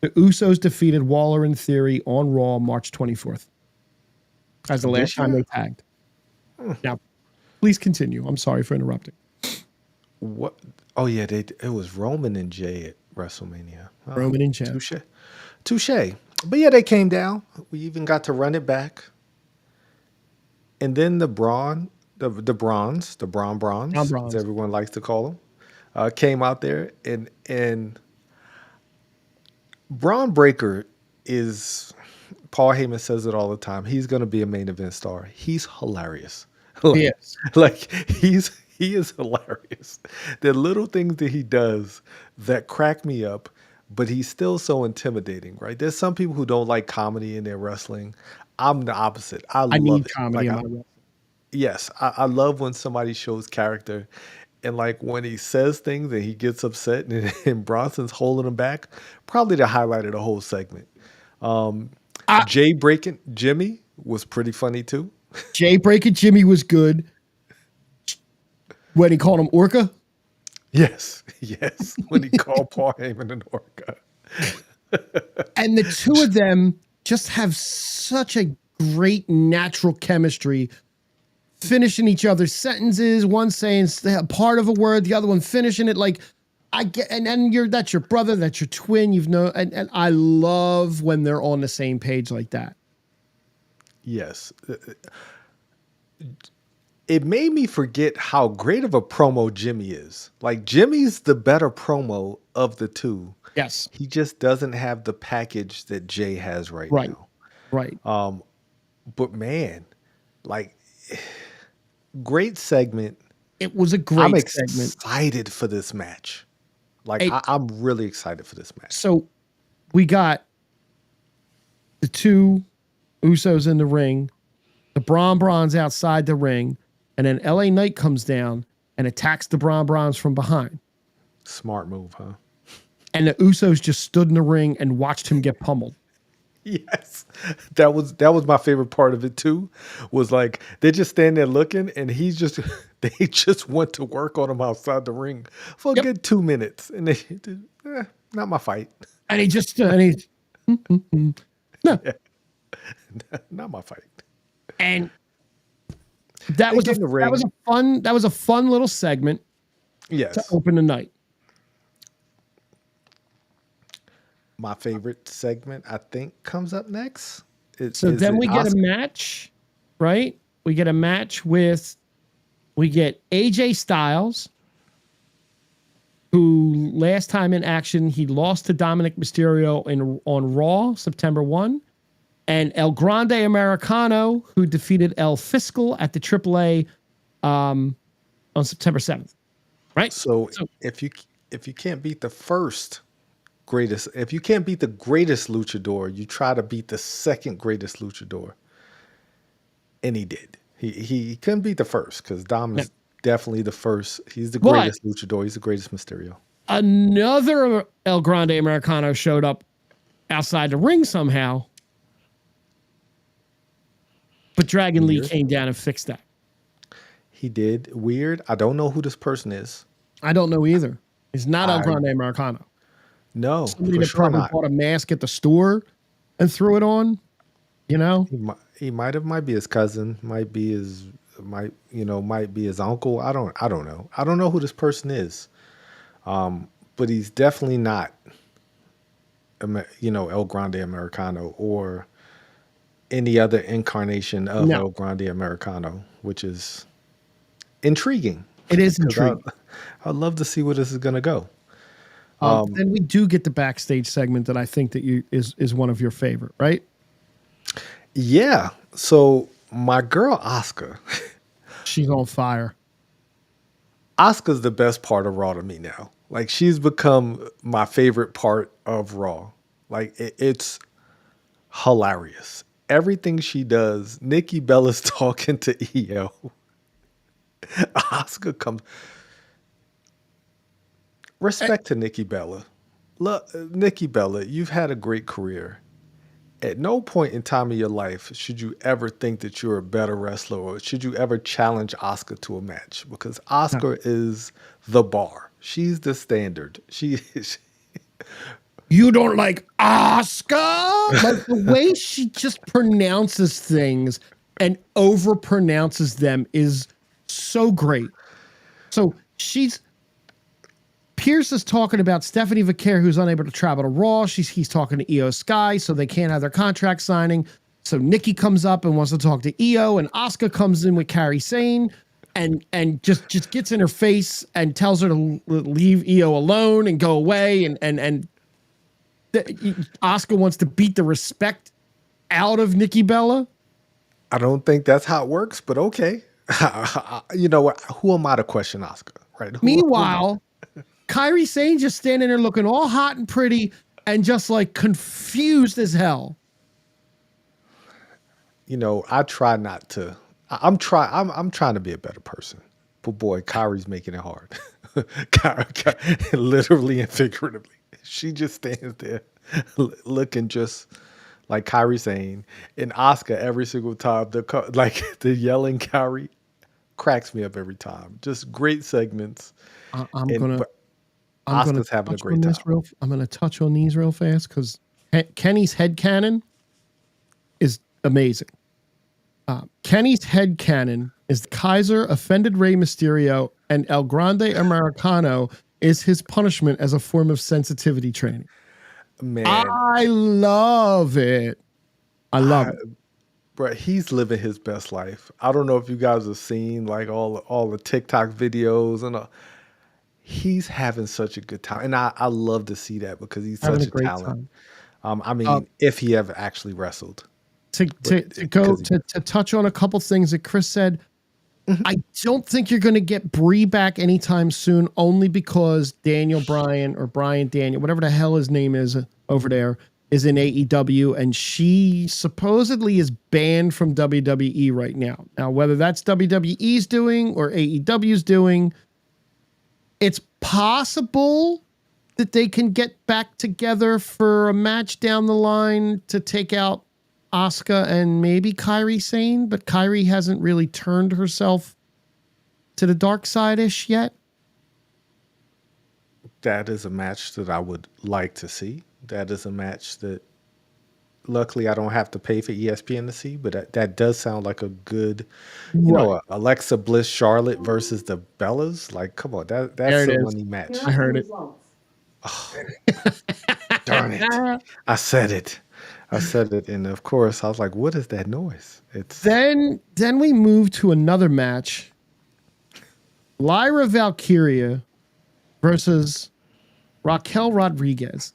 The Usos defeated Waller and Theory on Raw March 24th. As the last time they tagged. Now, please continue. I'm sorry for interrupting. What? Oh yeah, it was Roman and Jay at WrestleMania. Oh, Roman and Jey. touche. But yeah, they came down. We even got to run it back. And then the Braun Bronze, as everyone likes to call them, came out there, and Braun Breaker is, Paul Heyman says it all the time, he's going to be a main event star. He's hilarious. Yes. Like he is hilarious. The little things that he does that crack me up. but he's still so intimidating, right? There's some people who don't like comedy in their wrestling. I'm the opposite. I I love need it. comedy Like, in my wrestling. yes, I love when somebody shows character, and like when he says things and he gets upset, and Bronson's holding him back. Probably the highlight of the whole segment. Um, I, Jay breaking Jimmy was pretty funny too. Jay Breaker Jimmy was good when he called him Orca. Yes, yes. When he called Paul Heyman an orca. And the two of them just have such a great natural chemistry, finishing each other's sentences, one saying part of a word, the other one finishing it. Like, I get, and that's your brother, that's your twin, and I love when they're on the same page like that. Yes. It made me forget how great of a promo Jimmy is. Like, Jimmy's the better promo of the two. Yes. He just doesn't have the package that Jay has right now. Right. But man, like, great segment. It was a I'm great segment. excited for this match. Like, I'm really excited for this match. So we got the two Usos in the ring, the Bron's outside the ring, and then LA Knight comes down and attacks the Bron's from behind. Smart move, huh? And the Usos just stood in the ring and watched him get pummeled. Yes, that was my favorite part of it too. Was like they just stand there looking, and they just went to work on him outside the ring for a good 2 minutes, and they not my fight. And he just no, Yeah. Not my fight. And that was a fun little segment. Yes, to open the night. My favorite segment, I think, comes up next. So then we get a match, right? We get a match with AJ Styles, who last time in action, he lost to Dominic Mysterio on Raw, September 1. And El Grande Americano, who defeated El Fiscal at the AAA on September 7th. Right? So if you can't beat the greatest luchador, you try to beat the second greatest luchador. And he did. He couldn't beat the first because Dom is definitely the first. He's the greatest luchador. He's the greatest Mysterio. Another El Grande Americano showed up outside the ring somehow. But Dragon Lee came down and fixed that. He did. Weird. I don't know who this person is. I don't know either. It's not El Grande Americano. No, somebody that probably bought a mask at the store and threw it on. You know, he might be his cousin, might be his uncle. I don't know. I don't know who this person is. But he's definitely not, El Grande Americano or any other incarnation of El Grande Americano, which is intriguing. It is intriguing. I'd love to see where this is going to go. Then we do get the backstage segment that I think that is one of your favorite, right? Yeah. So my girl Asuka, she's on fire. Asuka's the best part of Raw to me now. Like, she's become my favorite part of Raw. Like, it's hilarious. Everything she does. Nikki Bella's talking to EO. Asuka comes. Respect to Nikki Bella. Nikki Bella, you've had a great career. At no point in time in your life should you ever think that you're a better wrestler, or should you ever challenge Asuka to a match, because Asuka is the bar. She's the standard. You don't like Asuka? Like, the way she just pronounces things and overpronounces them is so great. So Pierce is talking about Stephanie Vaquer, who's unable to travel to Raw. He's talking to Io Sky, so they can't have their contract signing. So Nikki comes up and wants to talk to Io, and Asuka comes in with Kairi Sane and just gets in her face and tells her to leave Io alone and go away. And Asuka wants to beat the respect out of Nikki Bella. I don't think that's how it works, but okay. You know what? Who am I to question Asuka, right? Meanwhile, Kairi Sane just standing there looking all hot and pretty and just like confused as hell. You know, I try not to. I'm trying to be a better person. But boy, Kyrie's making it hard. Literally and figuratively. She just stands there looking just like Kyrie saying, and Asuka every single time. The yelling Kyrie cracks me up every time. Just great segments. I'm And gonna but I'm gonna Asuka's having a touch great on this time. I'm gonna touch on these real fast because Kenny's headcanon is amazing. Kenny's headcanon is Kaiser offended Rey Mysterio and El Grande Americano is his punishment as a form of sensitivity training. Man, I love it. I love it. bro, he's living his best life. I don't know if you guys have seen like all the TikTok videos and he's having such a good time, and I love to see that because he's Having such a a great talent. time. I mean, if he ever actually wrestled, To touch on a couple things that Chris said, I don't think you're going to get Brie back anytime soon, only because Daniel Bryan or Brian Daniel, whatever the hell his name is over there, is in AEW, and she supposedly is banned from WWE right now. Now, whether that's WWE's doing or AEW's doing, it's possible that they can get back together for a match down the line to take out Asuka and maybe Kairi Sane, but Kairi hasn't really turned herself to the dark side-ish yet. that is a match that I would like to see. That is a match that, luckily, I don't have to pay for ESPN to see, but that does sound like a good, Alexa Bliss Charlotte versus the Bellas. Like, come on, that's There it a is. money match. I heard it. Darn it! I said it. And of course, I was like, "What is that noise?" It's Then we move to another match. Lyra Valkyria versus Raquel Rodriguez.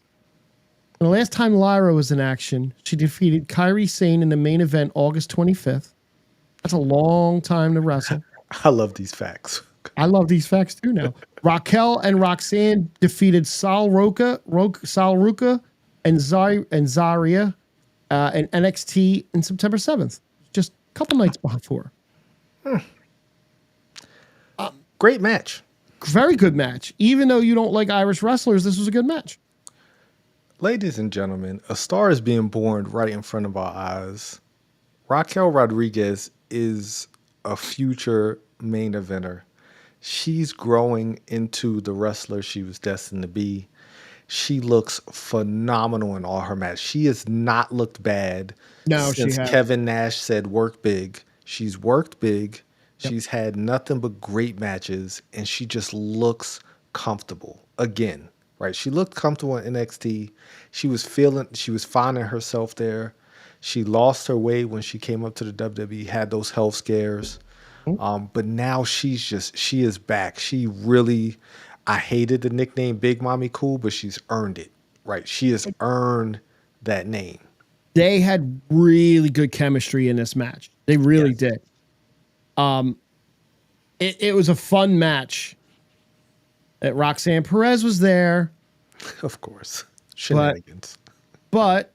And the last time Lyra was in action, she defeated Kairi Sane in the main event August 25th. That's a long time to wrestle. I love these facts. I love these facts too now. Raquel and Roxanne defeated Sal Ruka and Zarya in NXT in September 7th. Just a couple nights before. Great match. Very good match. Even though you don't like Irish wrestlers, this was a good match. Ladies and gentlemen, a star is being born right in front of our eyes. Raquel Rodriguez is a future main eventer. She's growing into the wrestler she was destined to be. She looks phenomenal in all her matches. She has not looked bad since Kevin Nash said work big. She's worked big. Yep. She's had nothing but great matches, and she just looks comfortable again. Right? She looked comfortable in NXT. She was finding herself there. She lost her way when she came up to the WWE, had those health scares. But now she is back. She really, I hated the nickname Big Mommy Cool, but she's earned it, right? She has earned that name. They had really good chemistry in this match. They really did. It was a fun match. Roxanne Perez was there. Of course. Shenanigans. But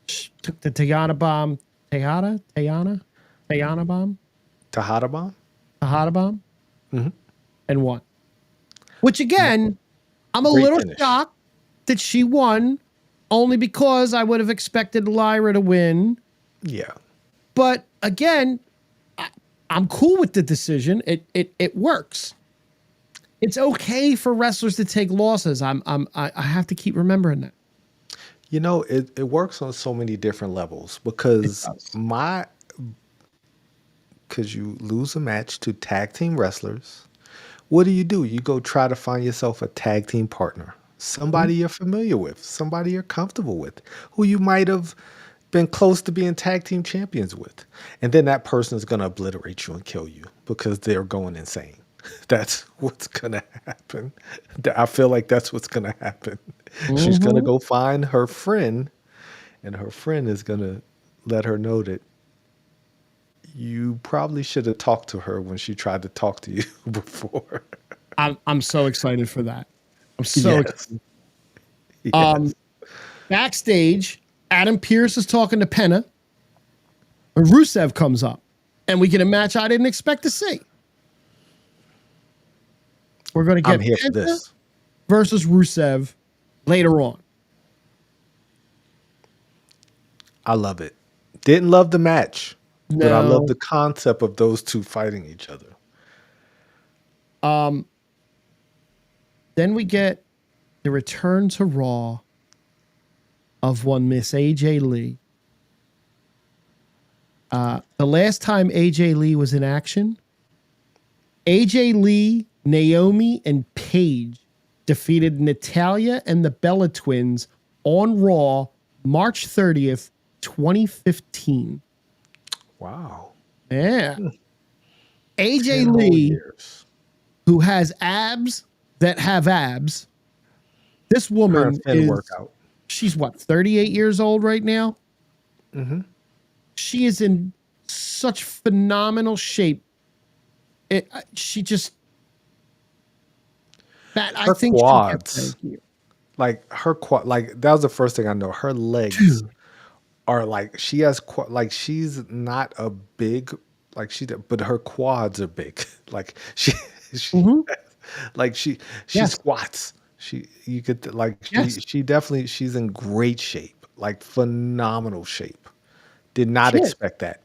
she took the Tejana bomb. Tejana bomb? Tejada bomb? Tejada bomb? Mm-hmm. And won. Which again, I'm a little shocked that she won, only because I would have expected Lyra to win. Yeah. But again, I'm cool with the decision. It works. It's okay for wrestlers to take losses. I have to keep remembering that. You know, it works on so many different levels because you lose a match to tag team wrestlers. What do? You go try to find yourself a tag team partner, somebody you're familiar with, somebody you're comfortable with, who you might have been close to being tag team champions with. And then that person is going to obliterate you and kill you because they're going insane. That's what's going to happen. I feel like that's what's going to happen. She's going to go find her friend, and her friend is going to let her know that you probably should have talked to her when she tried to talk to you before. I'm so excited for that. I'm so excited. Yes. Backstage, Adam Pearce is talking to Penna. And Rusev comes up. And we get a match I didn't expect to see. We're going to get I'm here for Penta this. versus Rusev later on. I love it. Didn't love the match, but I love No. the concept of those two fighting each other. Then we get the return to Raw of one Miss AJ Lee. The last time AJ Lee was in action, AJ Lee, Naomi, and Paige defeated Natalya and the Bella Twins on Raw March 30th, 2015. Wow. Yeah. 10 AJ whole Lee, years. who has abs that have abs. This Her woman and Finn is, workout. she's what, 38 years old right now? Mm-hmm. She is in such phenomenal shape. She just, that I Her think quads. she'll get there here. Like her quad, like that was the first thing I know. Her legs are like she has like she's not a big but her quads are big. Like she Mhm. like she Yes. squats. You could like Yes. she definitely she's in great shape, like phenomenal shape. Did not She is. expect that.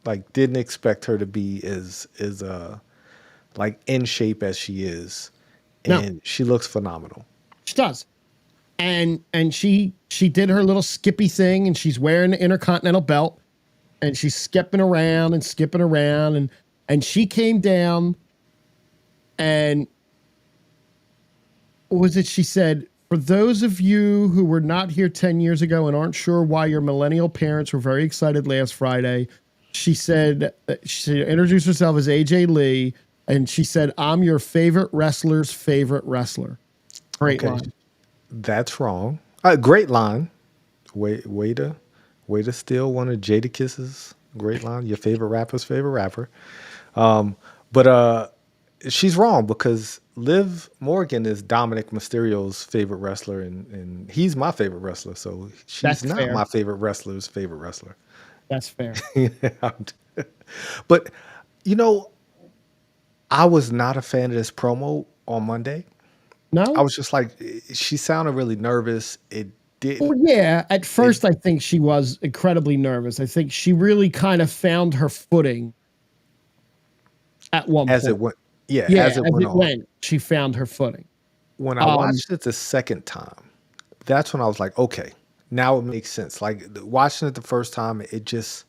Like didn't expect her to be as like in shape as she is, No. and she looks phenomenal. She does. And she did her little skippy thing, and she's wearing the Intercontinental belt, and she's skipping around, and she came down, and what was it she said? For those of you who were not here 10 years ago and aren't sure why your millennial parents were very excited last Friday, she said, she introduced herself as AJ Lee, and she said, I'm your favorite wrestler's favorite wrestler. Great Okay. line. That's wrong. Great line. Way to steal one of Jadakiss's great line. Your favorite rapper's favorite rapper. But she's wrong because Liv Morgan is Dominic Mysterio's favorite wrestler, and he's my favorite wrestler. So she's That's not fair. my favorite wrestler's favorite wrestler. That's fair. But I was not a fan of this promo on Monday. No? I was just like, she sounded really nervous. It Well, didn't yeah. At first, I think she was incredibly nervous. I think she really kind of found her footing at one as point. it went. Yeah, Yeah, as it went on. she found her footing. When I watched it the second time, that's when I was like, okay, now it makes sense. Like watching it the first time, it just,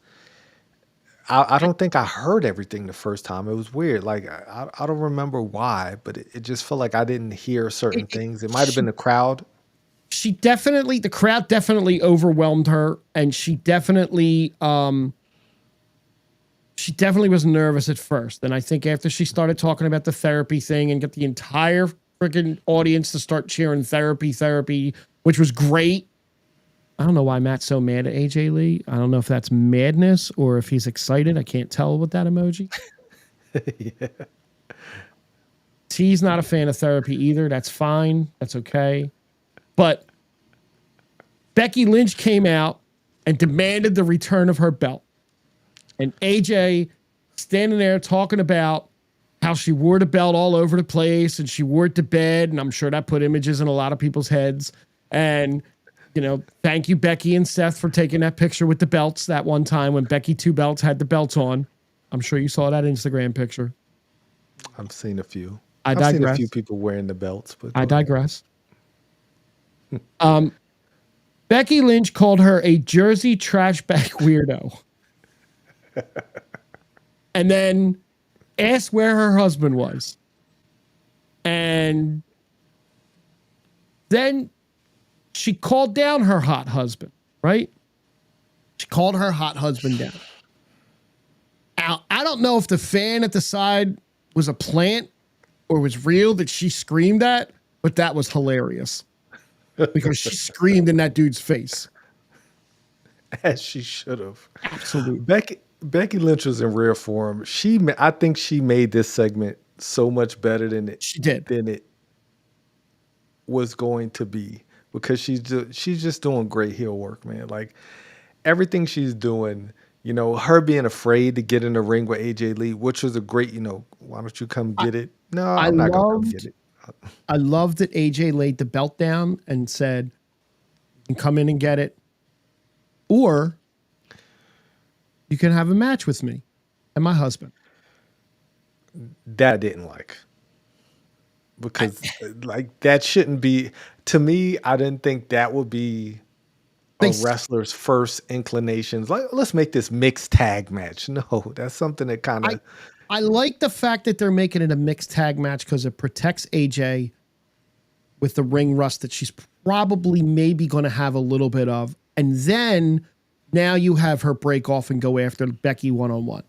I don't think I heard everything the first time. It was weird. Like I don't remember why, but it just felt like I didn't hear certain things. It might have been the crowd. The crowd definitely overwhelmed her, and she definitely was nervous at first. And I think after she started talking about the therapy thing and get the entire freaking audience to start cheering therapy, which was great. I don't know why Matt's so mad at AJ Lee. I don't know if that's madness or if he's excited. I can't tell with that emoji. Yeah. T's not a fan of therapy either. That's fine. That's okay. But Becky Lynch came out and demanded the return of her belt. And AJ standing there talking about how she wore the belt all over the place and she wore it to bed. And I'm sure that put images in a lot of people's heads. And, thank you, Becky and Seth, for taking that picture with the belts that one time when Becky Two Belts had the belts on. I'm sure you saw that Instagram picture. I've seen a few. I I've seen a digress. few people wearing the belts, but I digress. Becky Lynch called her a Jersey trash bag weirdo. And then asked where her husband was. And then she called down her hot husband, right? She called her hot husband down. Now, I don't know if the fan at the side was a plant or was real that she screamed at, but that was hilarious. Because she screamed in that dude's face. as she should have. Absolutely. Becky Lynch was in rare form. I think she made this segment so much better She did. than it was going to be, because she's just doing great heel work, man. Like everything she's doing, her being afraid to get in the ring with AJ Lee, which was a great, why don't you come I, get it? No, I I'm not gonna come get loved it. I loved that AJ laid the belt down and said, "You can come in and get it, or you can have a match with me and my husband." That I didn't like, because like that shouldn't be, to me. I didn't think that would be They a s- wrestler's first inclinations. Like, let's make this mixed tag match. No, that's something that kind I of, I like the fact that they're making it a mixed tag match because it protects AJ with the ring rust that she's probably maybe going to have a little bit of, and then now you have her break off and go after Becky one-on-one.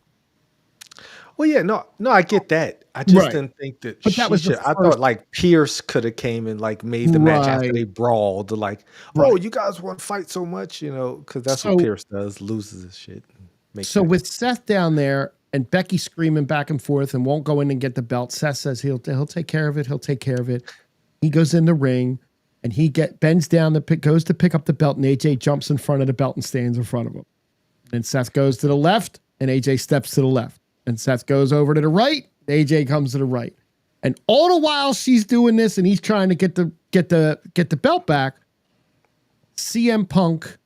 well, yeah, no, I get that. I just Right. didn't think that But that she was the should. I first. thought like Pierce could have came and like made the match after they Right. brawled. Like, oh, Right. you guys want to fight so much, because that's what So Pierce does, loses his shit, and makes So it. with Seth down there and Becky screaming back and forth and won't go in and get the belt, Seth says he'll take care of it. He'll take care of it. He goes in the ring and he bends down goes to pick up the belt, and AJ jumps in front of the belt and stands in front of him. And Seth goes to the left and AJ steps to the left. And Seth goes over to the right. AJ comes to the right. And all the while she's doing this and he's trying to get the belt back, CM Punk.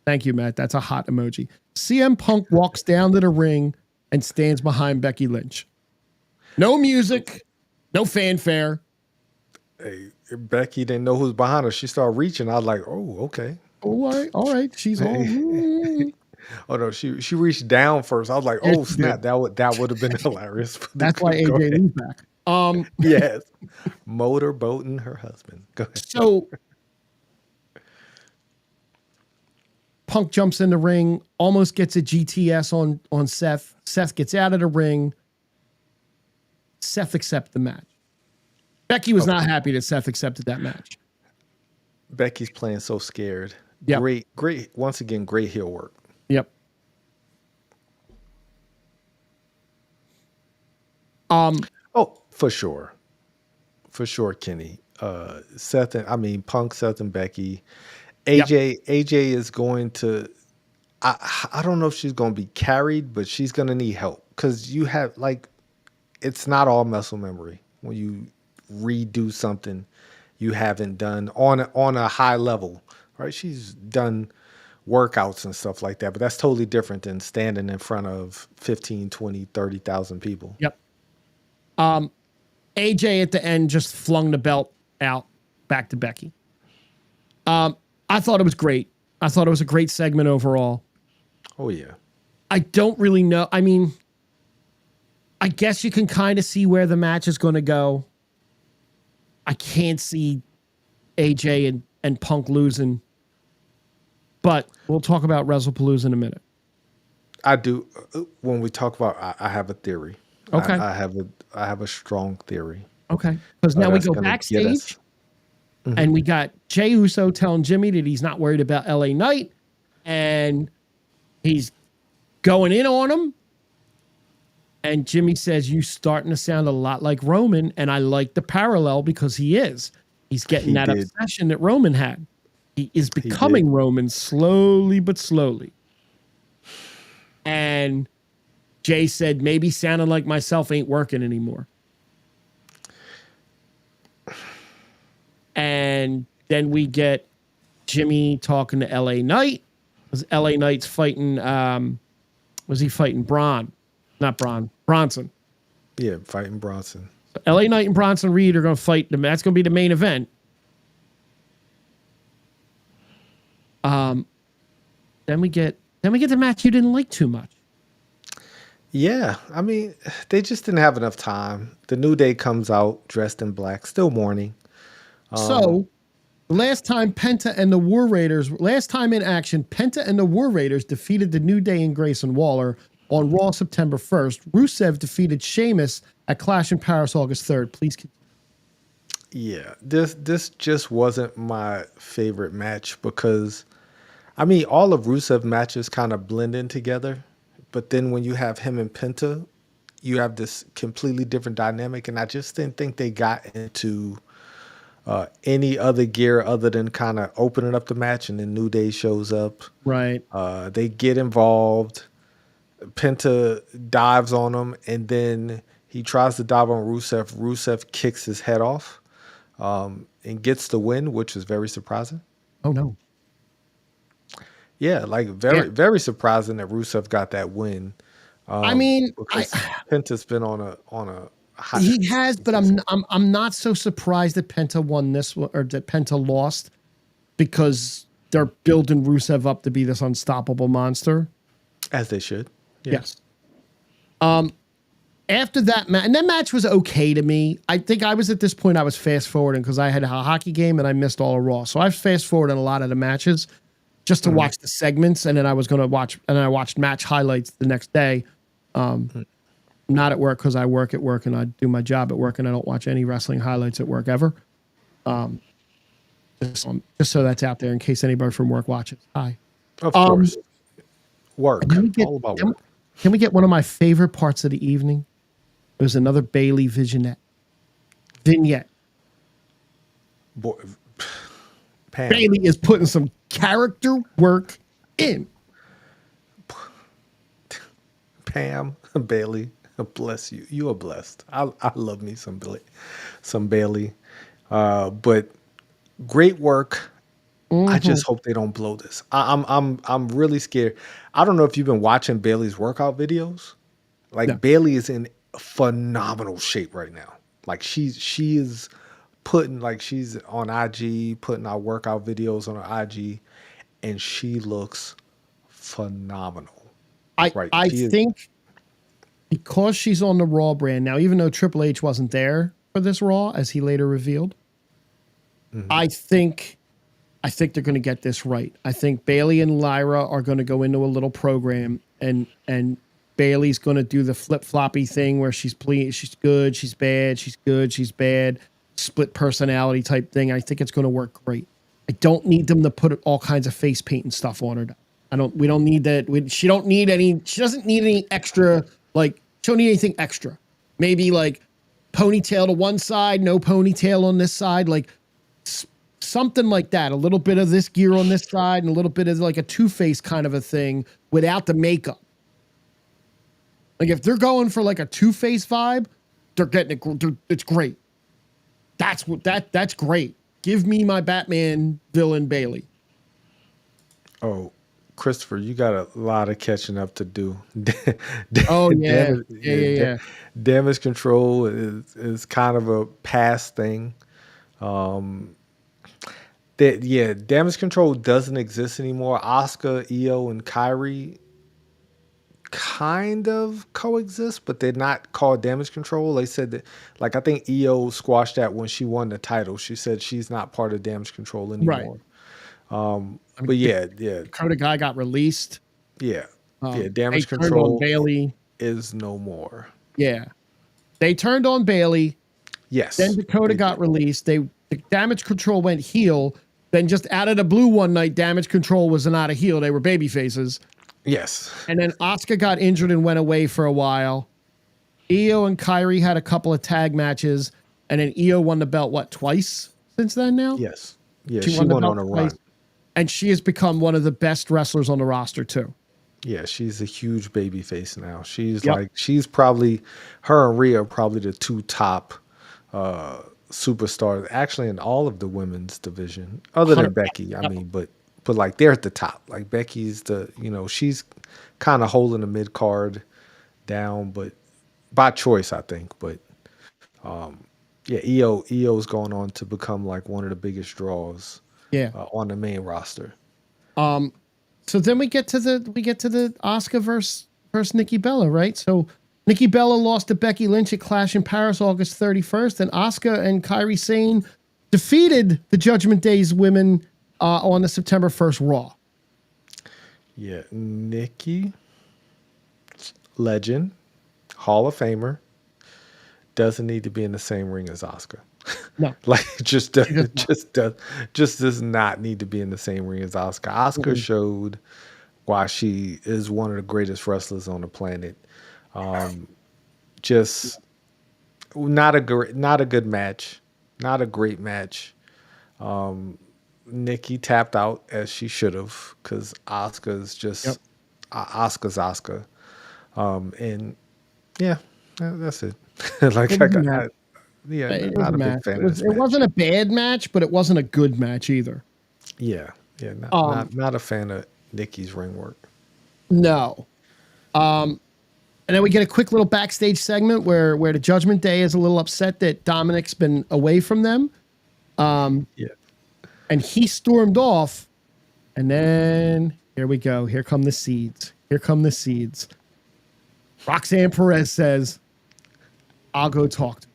Thank you, Matt. That's a hot emoji. CM Punk walks down to the ring and stands behind Becky Lynch. No music, no fanfare. Hey, Becky didn't know who's behind her. She started reaching. I was like, oh, okay. Oh, all right. She's all. Oh no, she reached down first. I was like, Yeah, oh she snap, did. that would have been hilarious. That's why Go AJ ahead. Lee's back. Yes, motorboating her husband. Go ahead. So Punk jumps in the ring, almost gets a GTS on Seth. Seth gets out of the ring. Seth accepts the match. Becky was not happy that Seth accepted that match. Becky's playing so scared. Yep. Great. Once again, great heel work. Yep. Oh, for sure, Kenny. Punk, Seth, and Becky. AJ is going to. I don't know if she's going to be carried, but she's going to need help, because you have like, it's not all muscle memory when you redo something you haven't done on a high level, right? She's done workouts and stuff like that, but that's totally different than standing in front of 15, 20, 30,000 people. Yep. AJ at the end just flung the belt out back to Becky. I thought it was great. I thought it was a great segment overall. Oh yeah. I don't really know. I mean, I guess you can kind of see where the match is going to go. I can't see AJ and Punk losing, but we'll talk about Wrestlepalooza in a minute. I do. When we talk about, I have a theory. Okay. I have a strong theory. Okay. Because now we That's go gonna get backstage us. and we got Jey Uso telling Jimmy that he's not worried about LA Knight, and he's going in on him. And Jimmy says, "You starting to sound a lot like Roman." And I like the parallel because he is. He's getting that obsession that Roman had. He is becoming Roman slowly but slowly. And Jay said, maybe sounding like myself ain't working anymore. And then we get Jimmy talking to LA Knight. Because LA Knight's fighting, was he fighting Braun? Not Braun, Bronson. Yeah, fighting Bronson. So LA Knight and Bronson Reed are going to fight. That's going to be the main event. Then we get the match you didn't like too much. Yeah, I mean, they just didn't have enough time. The New Day comes out dressed in black, still mourning. So, last time Penta and the War Raiders, last time in action, Penta and the War Raiders defeated the New Day and Grayson Waller on Raw September 1st. Rusev defeated Sheamus at Clash in Paris August 3rd. Please continue. Yeah, this just wasn't my favorite match, because, I mean, all of Rusev matches kind of blend in together. But then when you have him and Penta, you have this completely different dynamic, and I just didn't think they got into any other gear other than kind of opening up the match, and then New Day shows up. Right. They get involved. Penta dives on him, and then he tries to dive on Rusev. Rusev kicks his head off and gets the win, which was very surprising. Oh no. Yeah, like very surprising that Rusev got that win. I mean, because Penta's been on a hot he has, but I'm not so surprised that Penta won this one, or that Penta lost, because they're building Rusev up to be this unstoppable monster. As they should. Yeah. Yes. After that match, and that match was okay to me. I think I was at this point, I was fast forwarding because I had a hockey game and I missed all of Raw. So I was fast forwarding a lot of the matches just to watch the segments, and then I was going to watch, and I watched match highlights the next day. Not at work, because I work at work and I do my job at work, and I don't watch any wrestling highlights at work ever. Just so that's out there in case anybody from work watches. Hi. Of course. Work. All about work. Can we get one of my favorite parts of the evening? It was another Bailey vignette. Boy, Pam. Bailey is putting some character work in. Pam, Bailey, bless you. You are blessed. I love me some Bailey. But great work. I just hope they don't blow this. I'm really scared. I don't know if you've been watching Bailey's workout videos. Like, Bailey is in phenomenal shape right now. Like, she is putting, like, she's on IG, putting out workout videos on her IG, and she looks phenomenal. I think because she's on the Raw brand now, even though Triple H wasn't there for this Raw, as he later revealed, I think they're going to get this right. I think Bailey and Lyra are going to go into a little program, and Bailey's going to do the flip-floppy thing where she's good, she's bad, she's good, she's bad, split personality type thing. I think it's going to work great. I don't need them to put all kinds of face paint and stuff on her. We don't need that. She doesn't need any extra, like, she don't need anything extra. Maybe like ponytail to one side, no ponytail on this side, like something like that. A little bit of this gear on this side and a little bit of like a Two-Face kind of a thing without the makeup. Like, if they're going for like a Two-Face vibe, they're getting it. It's great. That's great. Give me my Batman villain Bailey. Oh, Christopher, you got a lot of catching up to do. Oh yeah, yeah. Damage control is kind of a past thing. Damage control doesn't exist anymore. Asuka, Io, and Kairi kind of coexist, but they're not called damage control. They said that, like, I think Io squashed that when she won the title. She said she's not part of damage control anymore. Right. But Dakota guy got released. Damage control Bailey is no more. Yeah, they turned on Bailey. Yes. Then Dakota got released. The damage control went heel. Then just out of the blue one night, damage control was not a heel. They were baby faces. Yes. And then Asuka got injured and went away for a while. Io and Kairi had a couple of tag matches, and then Io won the belt, twice since then now? Yes. Yeah, she won on a run. And she has become one of the best wrestlers on the roster too. Yeah, she's a huge baby face now. She's probably, her and Rhea are probably the two top superstars actually in all of the women's division, other than Becky. I mean, but like, they're at the top. Like, Becky's she's kind of holding the mid card down, but by choice, I think. But Io's going on to become like one of the biggest draws. On the main roster. So then we get to the Asuka versus Nikki Bella, right? So Nikki Bella lost to Becky Lynch at Clash in Paris August 31st, and Asuka and Kairi Sane defeated the Judgment Day's women on the September 1st Raw. Yeah, Nikki, legend, Hall of Famer, doesn't need to be in the same ring as Asuka. No, like, just does not need to be in the same ring as Asuka. Asuka showed why she is one of the greatest wrestlers on the planet. just not a good match, not a great match. Nikki tapped out as she should have because Asuka's just Asuka's Asuka. And yeah, that's it. Like It was a match. It was not a a big match. fan of this It match. wasn't a bad match, but it wasn't a good match either. Yeah, not a fan of Nikki's ring work. No. And then we get a quick little backstage segment where the Judgment Day is a little upset that Dominic's been away from them. Yeah. And he stormed off. And then here we go. Here come the seeds. Here come the seeds. Roxanne Perez says, I'll go talk to him.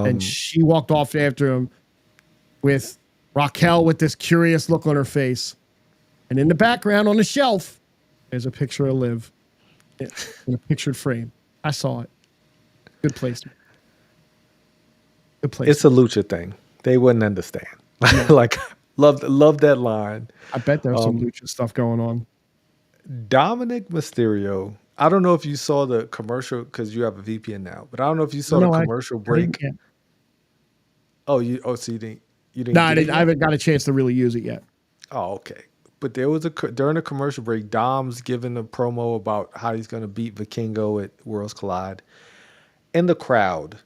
And she walked off after him with Raquel with this curious look on her face. And in the background on the shelf, there's a picture of Liv in a pictured frame. I saw it. Good placement. Good placement. It's a lucha thing. They wouldn't understand. Like, love that line. I bet there's some lucha stuff going on. Dominic Mysterio. I don't know if you saw the commercial because you have a VPN now, but I don't know if you saw the commercial break. So you didn't. No, I haven't got a chance to really use it yet. Oh, okay. But there was during the commercial break, Dom's giving a promo about how he's going to beat Vikingo at Worlds Collide, and the crowd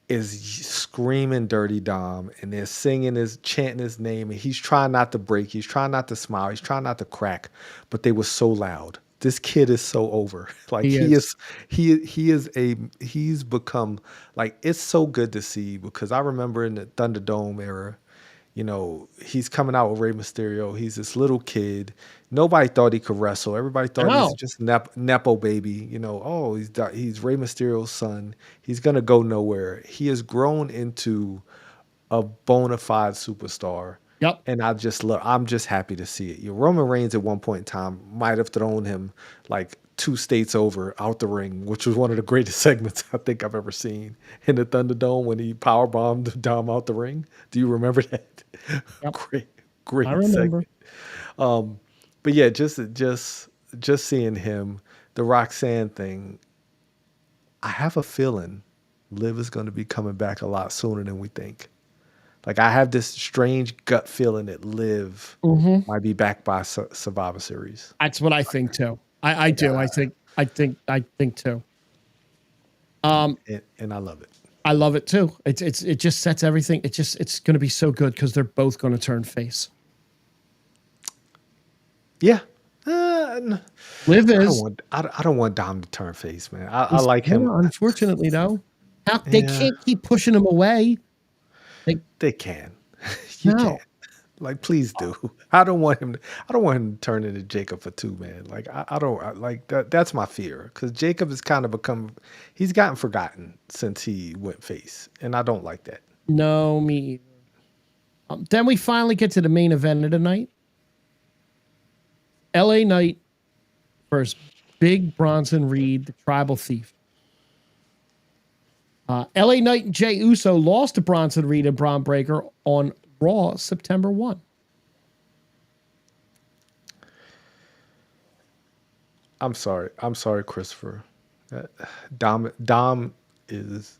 is screaming "Dirty Dom," and they're chanting his name, and he's trying not to break, he's trying not to smile, he's trying not to crack, but they were so loud. This kid is so over. Like he's become like, it's so good to see, because I remember in the Thunderdome era, you know, he's coming out with Rey Mysterio. He's this little kid. Nobody thought he could wrestle. Everybody thought he's just nepo baby. You know, oh, he's Rey Mysterio's son. He's gonna go nowhere. He has grown into a bona fide superstar. Yep. And I'm just happy to see it. Roman Reigns at one point in time might have thrown him like 2 states over out the ring, which was one of the greatest segments I think I've ever seen in the Thunderdome when he powerbombed Dom out the ring. Do you remember that? Yep. Great I remember. segment. But yeah, just seeing him, the Roxanne thing, I have a feeling Liv is going to be coming back a lot sooner than we think. Like, I have this strange gut feeling that Liv might be back by Survivor Series. That's what I think too. I do. I think too. And I love it. I love it too. It just sets everything. It's going to be so good because they're both going to turn face. Yeah. Liv is. I don't want Dom to turn face, man. I like him. Unfortunately, though, they can't keep pushing him away. They can. You can. Like, please do. I don't want him to turn into Jacob for 2, man. Like, I don't like that. That's my fear, because Jacob has kind of he's gotten forgotten since he went face, and I don't like that. No, me either. Then we finally get to the main event of the night. LA Knight versus Big Bronson Reed, the Tribal Thief. LA Knight and Jey Uso lost to Bronson Reed and Braun Breaker on Raw September 1. I'm sorry, Christopher. Dom is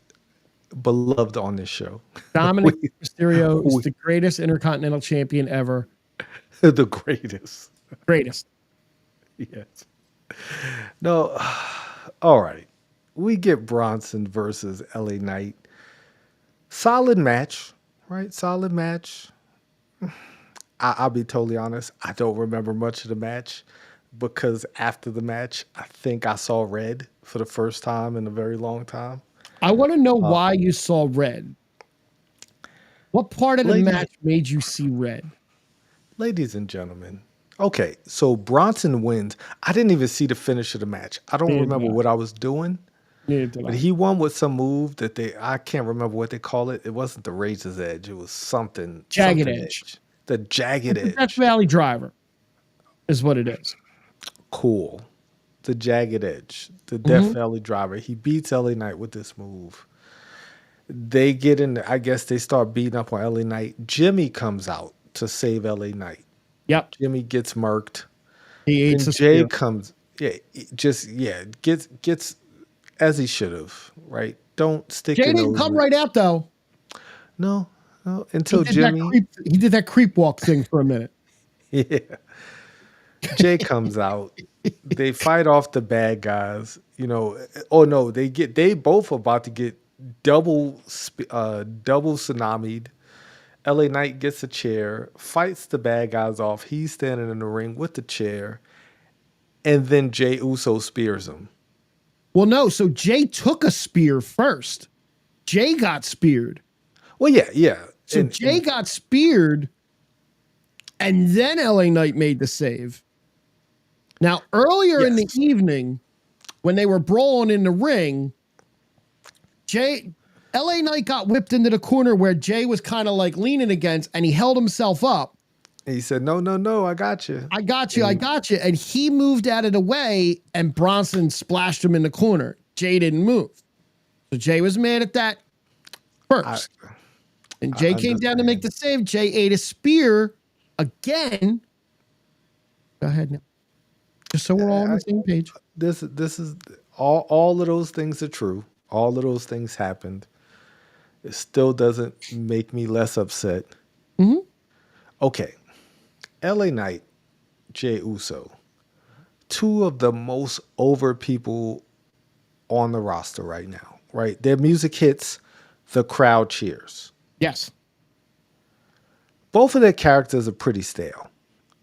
beloved on this show. Dominic Mysterio is the greatest Intercontinental Champion ever. The greatest. Greatest. Yes. No. All right. We get Bronson versus LA Knight. Solid match, right? Solid match. I'll be totally honest. I don't remember much of the match, because after the match, I think I saw red for the first time in a very long time. I want to know why you saw red. What part of the match made you see red? Ladies and gentlemen. Okay, so Bronson wins. I didn't even see the finish of the match. I don't remember what I was doing. But he won with some move that I can't remember what they call it. It wasn't the Razor's Edge. It was something. Jagged Edge. The Jagged Edge. Death Valley Driver is what it is. Cool. The Jagged Edge. The Death Valley Driver. He beats LA Knight with this move. They get in, I guess they start beating up on LA Knight. Jimmy comes out to save LA Knight. Yep. Jimmy gets murked. He Then Jay comes. gets as he should have, right? Don't stick Jey your didn't nose come in. right out though. No, He until did Jimmy. he did that creep walk thing for a minute. Yeah. Jay comes out. They fight off the bad guys. Oh no, they both about to get double tsunami'd. LA Knight gets a chair, fights the bad guys off. He's standing in the ring with the chair, and then Jey Uso spears him. Well, no, so Jey took a spear first. Jey got speared. Well, yeah. So Jey got speared, and then LA Knight made the save. Now, earlier in the evening, when they were brawling in the ring, LA Knight got whipped into the corner where Jey was kind of like leaning against, and he held himself up. And he said, no, I got you. I got you. And he moved out of the way, and Bronson splashed him in the corner. Jey didn't move. So Jey was mad at that first. And Jey came down to make the save. Jey ate a spear again. Go ahead now. Just so we're all on the same page. This is all of those things are true. All of those things happened. It still doesn't make me less upset. Mm-hmm. Okay. LA Knight, Jey Uso, two of the most over people on the roster right now, right? Their music hits, the crowd cheers. Yes. Both of their characters are pretty stale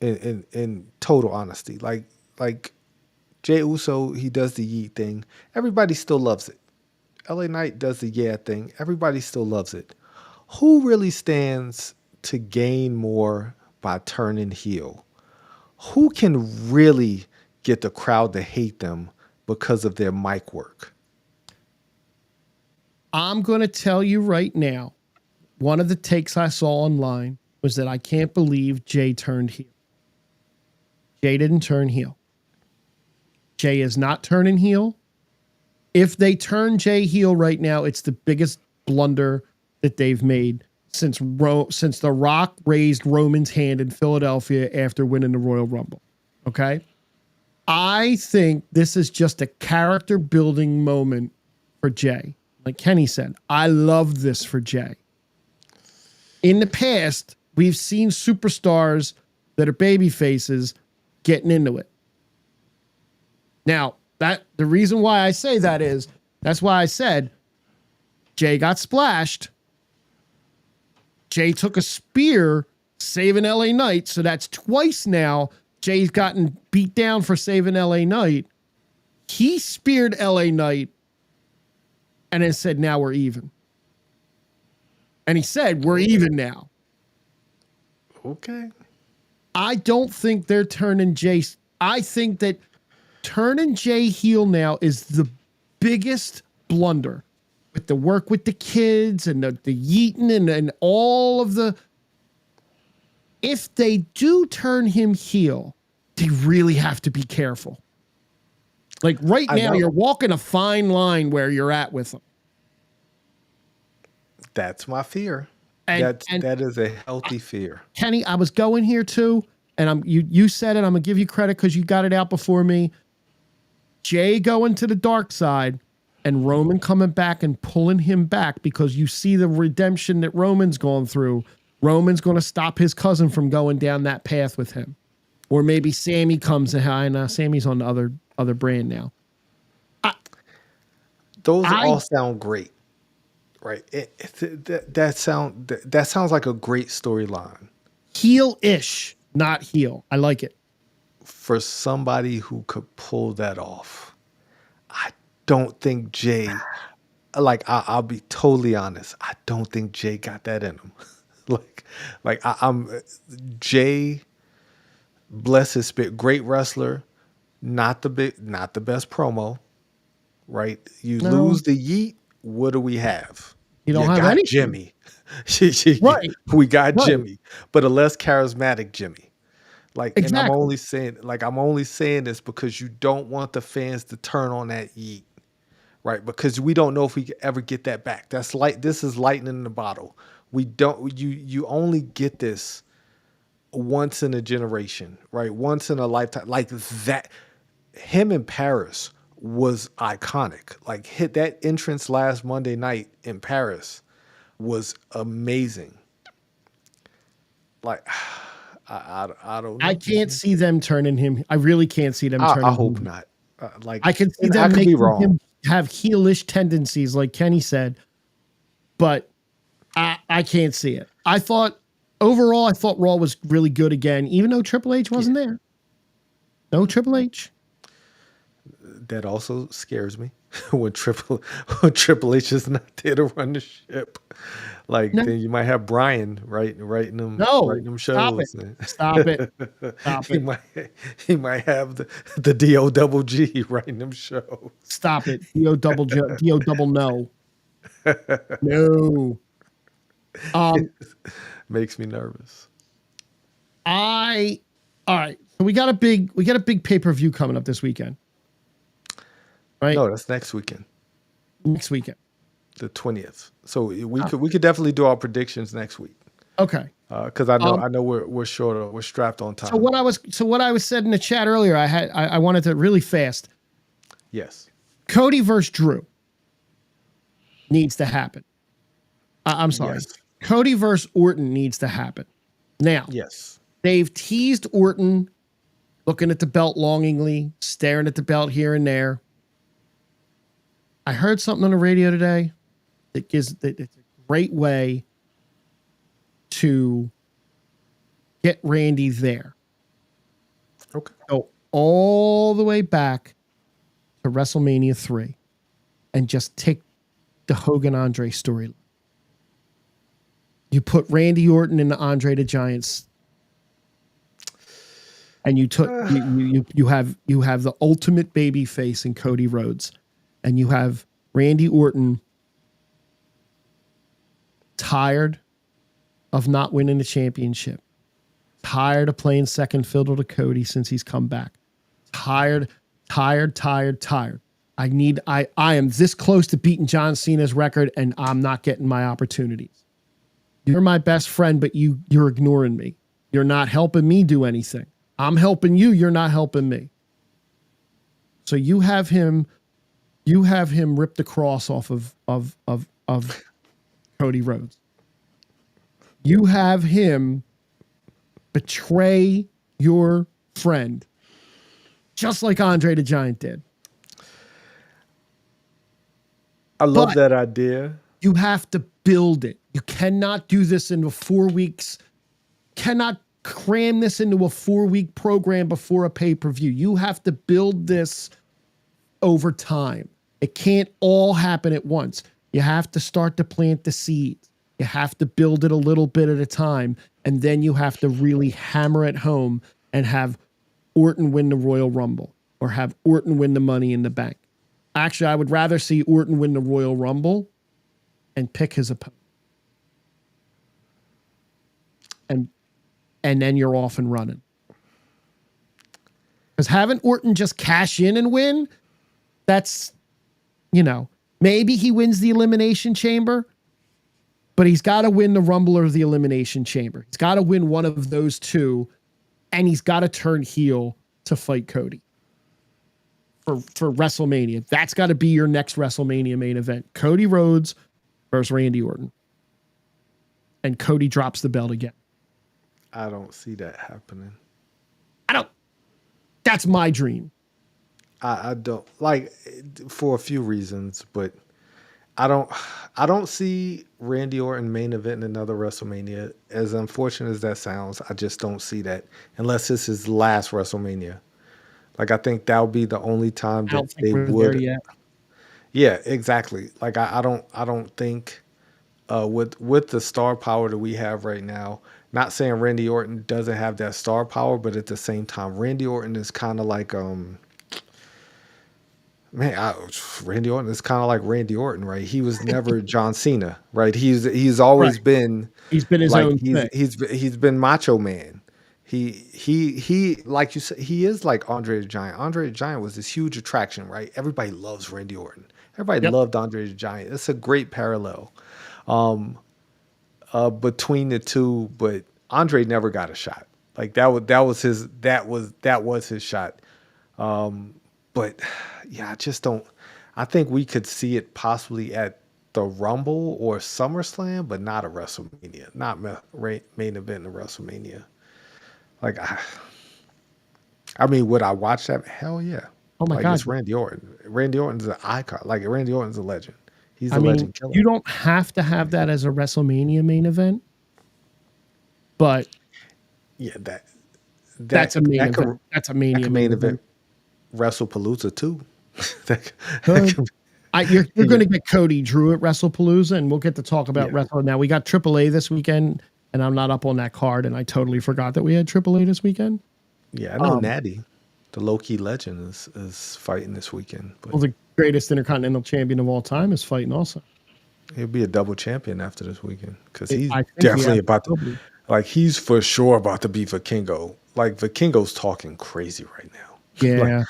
in total honesty. Like Jey Uso, he does the yeet thing. Everybody still loves it. LA Knight does the yeah thing. Everybody still loves it. Who really stands to gain more by turning heel? Who can really get the crowd to hate them because of their mic work? I'm going to tell you right now, one of the takes I saw online was that I can't believe Jey turned heel. Jey didn't turn heel. Jey is not turning heel. If they turn Jey heel right now, it's the biggest blunder that they've made since The Rock raised Roman's hand in Philadelphia after winning the Royal Rumble. Okay? I think this is just a character building moment for Jey. Like Kenny said, I love this for Jey. In the past, we've seen superstars that are baby faces getting into it. Now, the reason why I say that is, that's why I said Jey got splashed. Jey took a spear saving LA Knight. So that's twice now Jey's gotten beat down for saving LA Knight. He speared LA Knight and then said, now we're even. And he said, we're even now. Okay. I don't think they're turning Jey. I think that turning Jey heel now is the biggest blunder with the work with the kids and the yeeting and all of the. If they do turn him heel, they really have to be careful. Like right now, you're walking a fine line where you're at with them. That's my fear. And that is a healthy fear. Kenny, I was going here too, and you said it. I'm gonna give you credit because you got it out before me. Jey going to the dark side, and Roman coming back and pulling him back because you see the redemption that Roman's gone through. Roman's going to stop his cousin from going down that path with him, or maybe Sammy comes and Sammy's on the other brand now. Those all sound great. Right. That sounds like a great storyline. Heel-ish, not heel. I like it. For somebody who could pull that off, I don't think Jey, I'll be totally honest, I don't think Jey got that in him. I'm Jey, bless his spirit, great wrestler, not the best promo, right? You lose the yeet. What do we have? You don't have any Jimmy. Right. We got Jimmy, but a less charismatic Jimmy. Exactly. And I'm only saying this because you don't want the fans to turn on that yeet, right? Because we don't know if we ever get that back. This is lightning in the bottle. We don't. You only get this once in a generation, right? Once in a lifetime, like that. him in Paris was iconic. Like hit that entrance last Monday night in Paris was amazing. Like I don't I know. can't see them turning him. I really can't see them turning I him. hope not. Like I can see and I them could be making wrong. him have heelish tendencies, like Kenny said, but I can't see it. Overall, I thought Raw was really good again, even though Triple H wasn't there. No Triple H. That also scares me when Triple H is not there to run the ship. Like No. then you might have Brian writing them Stop shows. it. Stop it. Stop he it. he might have the DO double G writing them shows. Stop it. DO double no. No. Makes me nervous. All right. So we got a big pay-per-view coming up this weekend. Right? No, that's next weekend. Next weekend. The 20th. So we could definitely do our predictions next week. Okay. Because I know we're short, we're strapped on time. So what I was said in the chat earlier, I wanted to really fast. Yes. Cody versus Drew needs to happen. I'm sorry. Yes. Cody versus Orton needs to happen. Now, Yes. they've teased Orton looking at the belt longingly, staring at the belt here and there. I heard something on the radio today that it's a great way to get Randy there. Okay. Go all the way back to WrestleMania 3 and just take the Hogan Andre storyline. You put Randy Orton in the Andre the Giant's, and you took you have the ultimate baby face in Cody Rhodes, and you have Randy Orton tired of not winning the championship, tired of playing second fiddle to Cody since he's come back, tired. I am this close to beating John Cena's record, and I'm not getting my opportunities. You're my best friend, but you're ignoring me. You're not helping me do anything. I'm helping you. You're not helping me. So you have him rip the cross off of Cody Rhodes. You have him betray your friend, just like Andre the Giant did. I love that idea. You have to build it. You cannot do this in 4 weeks. Cannot cram this into a 4-week program before a pay-per-view. You have to build this over time. It can't all happen at once. You have to start to plant the seeds. You have to build it a little bit at a time. And then you have to really hammer it home and have Orton win the Royal Rumble or have Orton win the Money in the Bank. Actually, I would rather see Orton win the Royal Rumble and pick his opponent. And then you're off and running. Because having Orton just cash in and win, that's, maybe he wins the Elimination Chamber, but he's got to win the Rumble or the Elimination Chamber. He's got to win one of those two, and he's got to turn heel to fight Cody for WrestleMania. That's got to be your next WrestleMania main event. Cody Rhodes versus Randy Orton. And Cody drops the belt again. I don't see that happening. That's my dream. I don't like for a few reasons, but I don't see Randy Orton main event in another WrestleMania. As unfortunate as that sounds, I just don't see that unless this is his last WrestleMania. Like I think that would be the only time that they would. Yeah, exactly. Like I don't think with the star power that we have right now. Not saying Randy Orton doesn't have that star power, but at the same time, Randy Orton is kind of like Randy Orton is kind of like Randy Orton, right? He was never John Cena, right? He's always been his own thing. He's been Macho Man. He like you said, he is like Andre the Giant. Andre the Giant was this huge attraction, right? Everybody loves Randy Orton. Everybody loved Andre the Giant. It's a great parallel between the two, but Andre never got a shot. Like that was his shot. But yeah, I just don't. I think we could see it possibly at the Rumble or SummerSlam, but not a WrestleMania, not main event of WrestleMania. Like, I mean, would I watch that? Hell yeah. Oh my Like, God. it's Randy Orton. Randy Orton's an icon. Like, Randy Orton's a legend. He's I a mean, legend killer. you don't have to have that as a WrestleMania main event, but Yeah, that's a main that event. could That's a that Mania could main main event. event Wrestlepalooza too. that, Good. could- You're yeah, going to get Cody Drew at Wrestlepalooza, and we'll get to talk about yeah, Wrestle. Now, we got AAA this weekend, and I'm not up on that card, and I totally forgot that we had AAA this weekend. yeah. I know Natty, the low key legend, is fighting this weekend, but Well, the greatest Intercontinental Champion of all time is fighting also. he'll be a double champion after this weekend because he's I think he definitely has about to. probably. Like, he's for sure about to beat Vikingo. Like, Vikingo's talking crazy right now. Like, Yeah.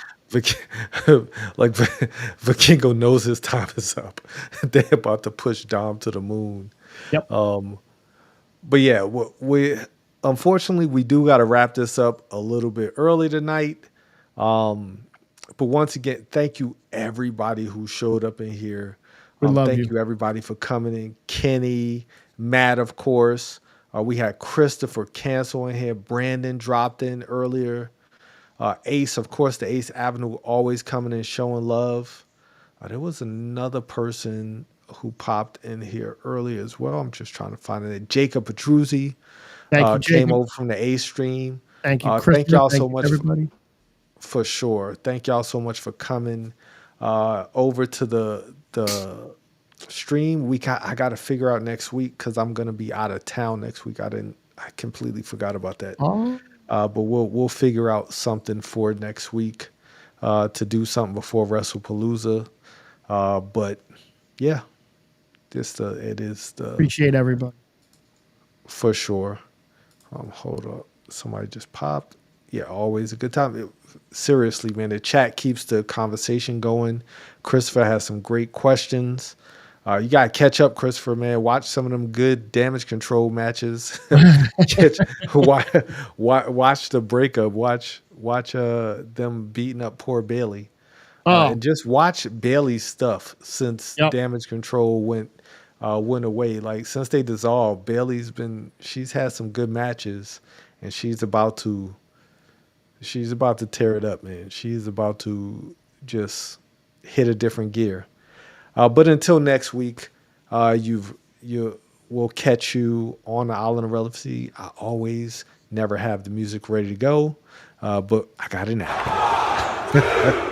like Vikingo knows his time is up. They're about to push Dom to the moon. Yep. But yeah, we unfortunately we do got to wrap this up a little bit early tonight. But once again, thank you everybody who showed up in here. We love Thank you. you everybody for coming in. Kenny, Matt, of course. We had Christopher Cancel in here. Brandon dropped in earlier. Ace, of course, the Ace Avenue always coming in showing love. There was another person who popped in here earlier as well. I'm just trying to find it. Jacob Petruzzi Thank you, came Jacob. over from the Ace stream. Thank you, Thank Christopher. y'all Thank so you, much everybody. for sure. Thank y'all so much for coming over to the stream. I got to figure out next week because I'm gonna be out of town next week. I completely forgot about that. Oh, But we'll figure out something for next week to do something before Wrestlepalooza. But yeah, it is the appreciate everybody. for sure. Hold up, somebody just popped. Yeah, always a good time. Seriously, man, the chat keeps the conversation going. Christopher has some great questions. You gotta catch up, Christopher, man. Watch some of them good damage control matches. watch the breakup. Watch them beating up poor Bailey. Oh, And just watch Bailey's stuff since yep. damage control went away. Like, since they dissolved, she's had some good matches, and she's about to tear it up, man. She's about to just hit a different gear. But until next week, we'll catch you on the Island of Relevancy. I always never have the music ready to go, but I got it now.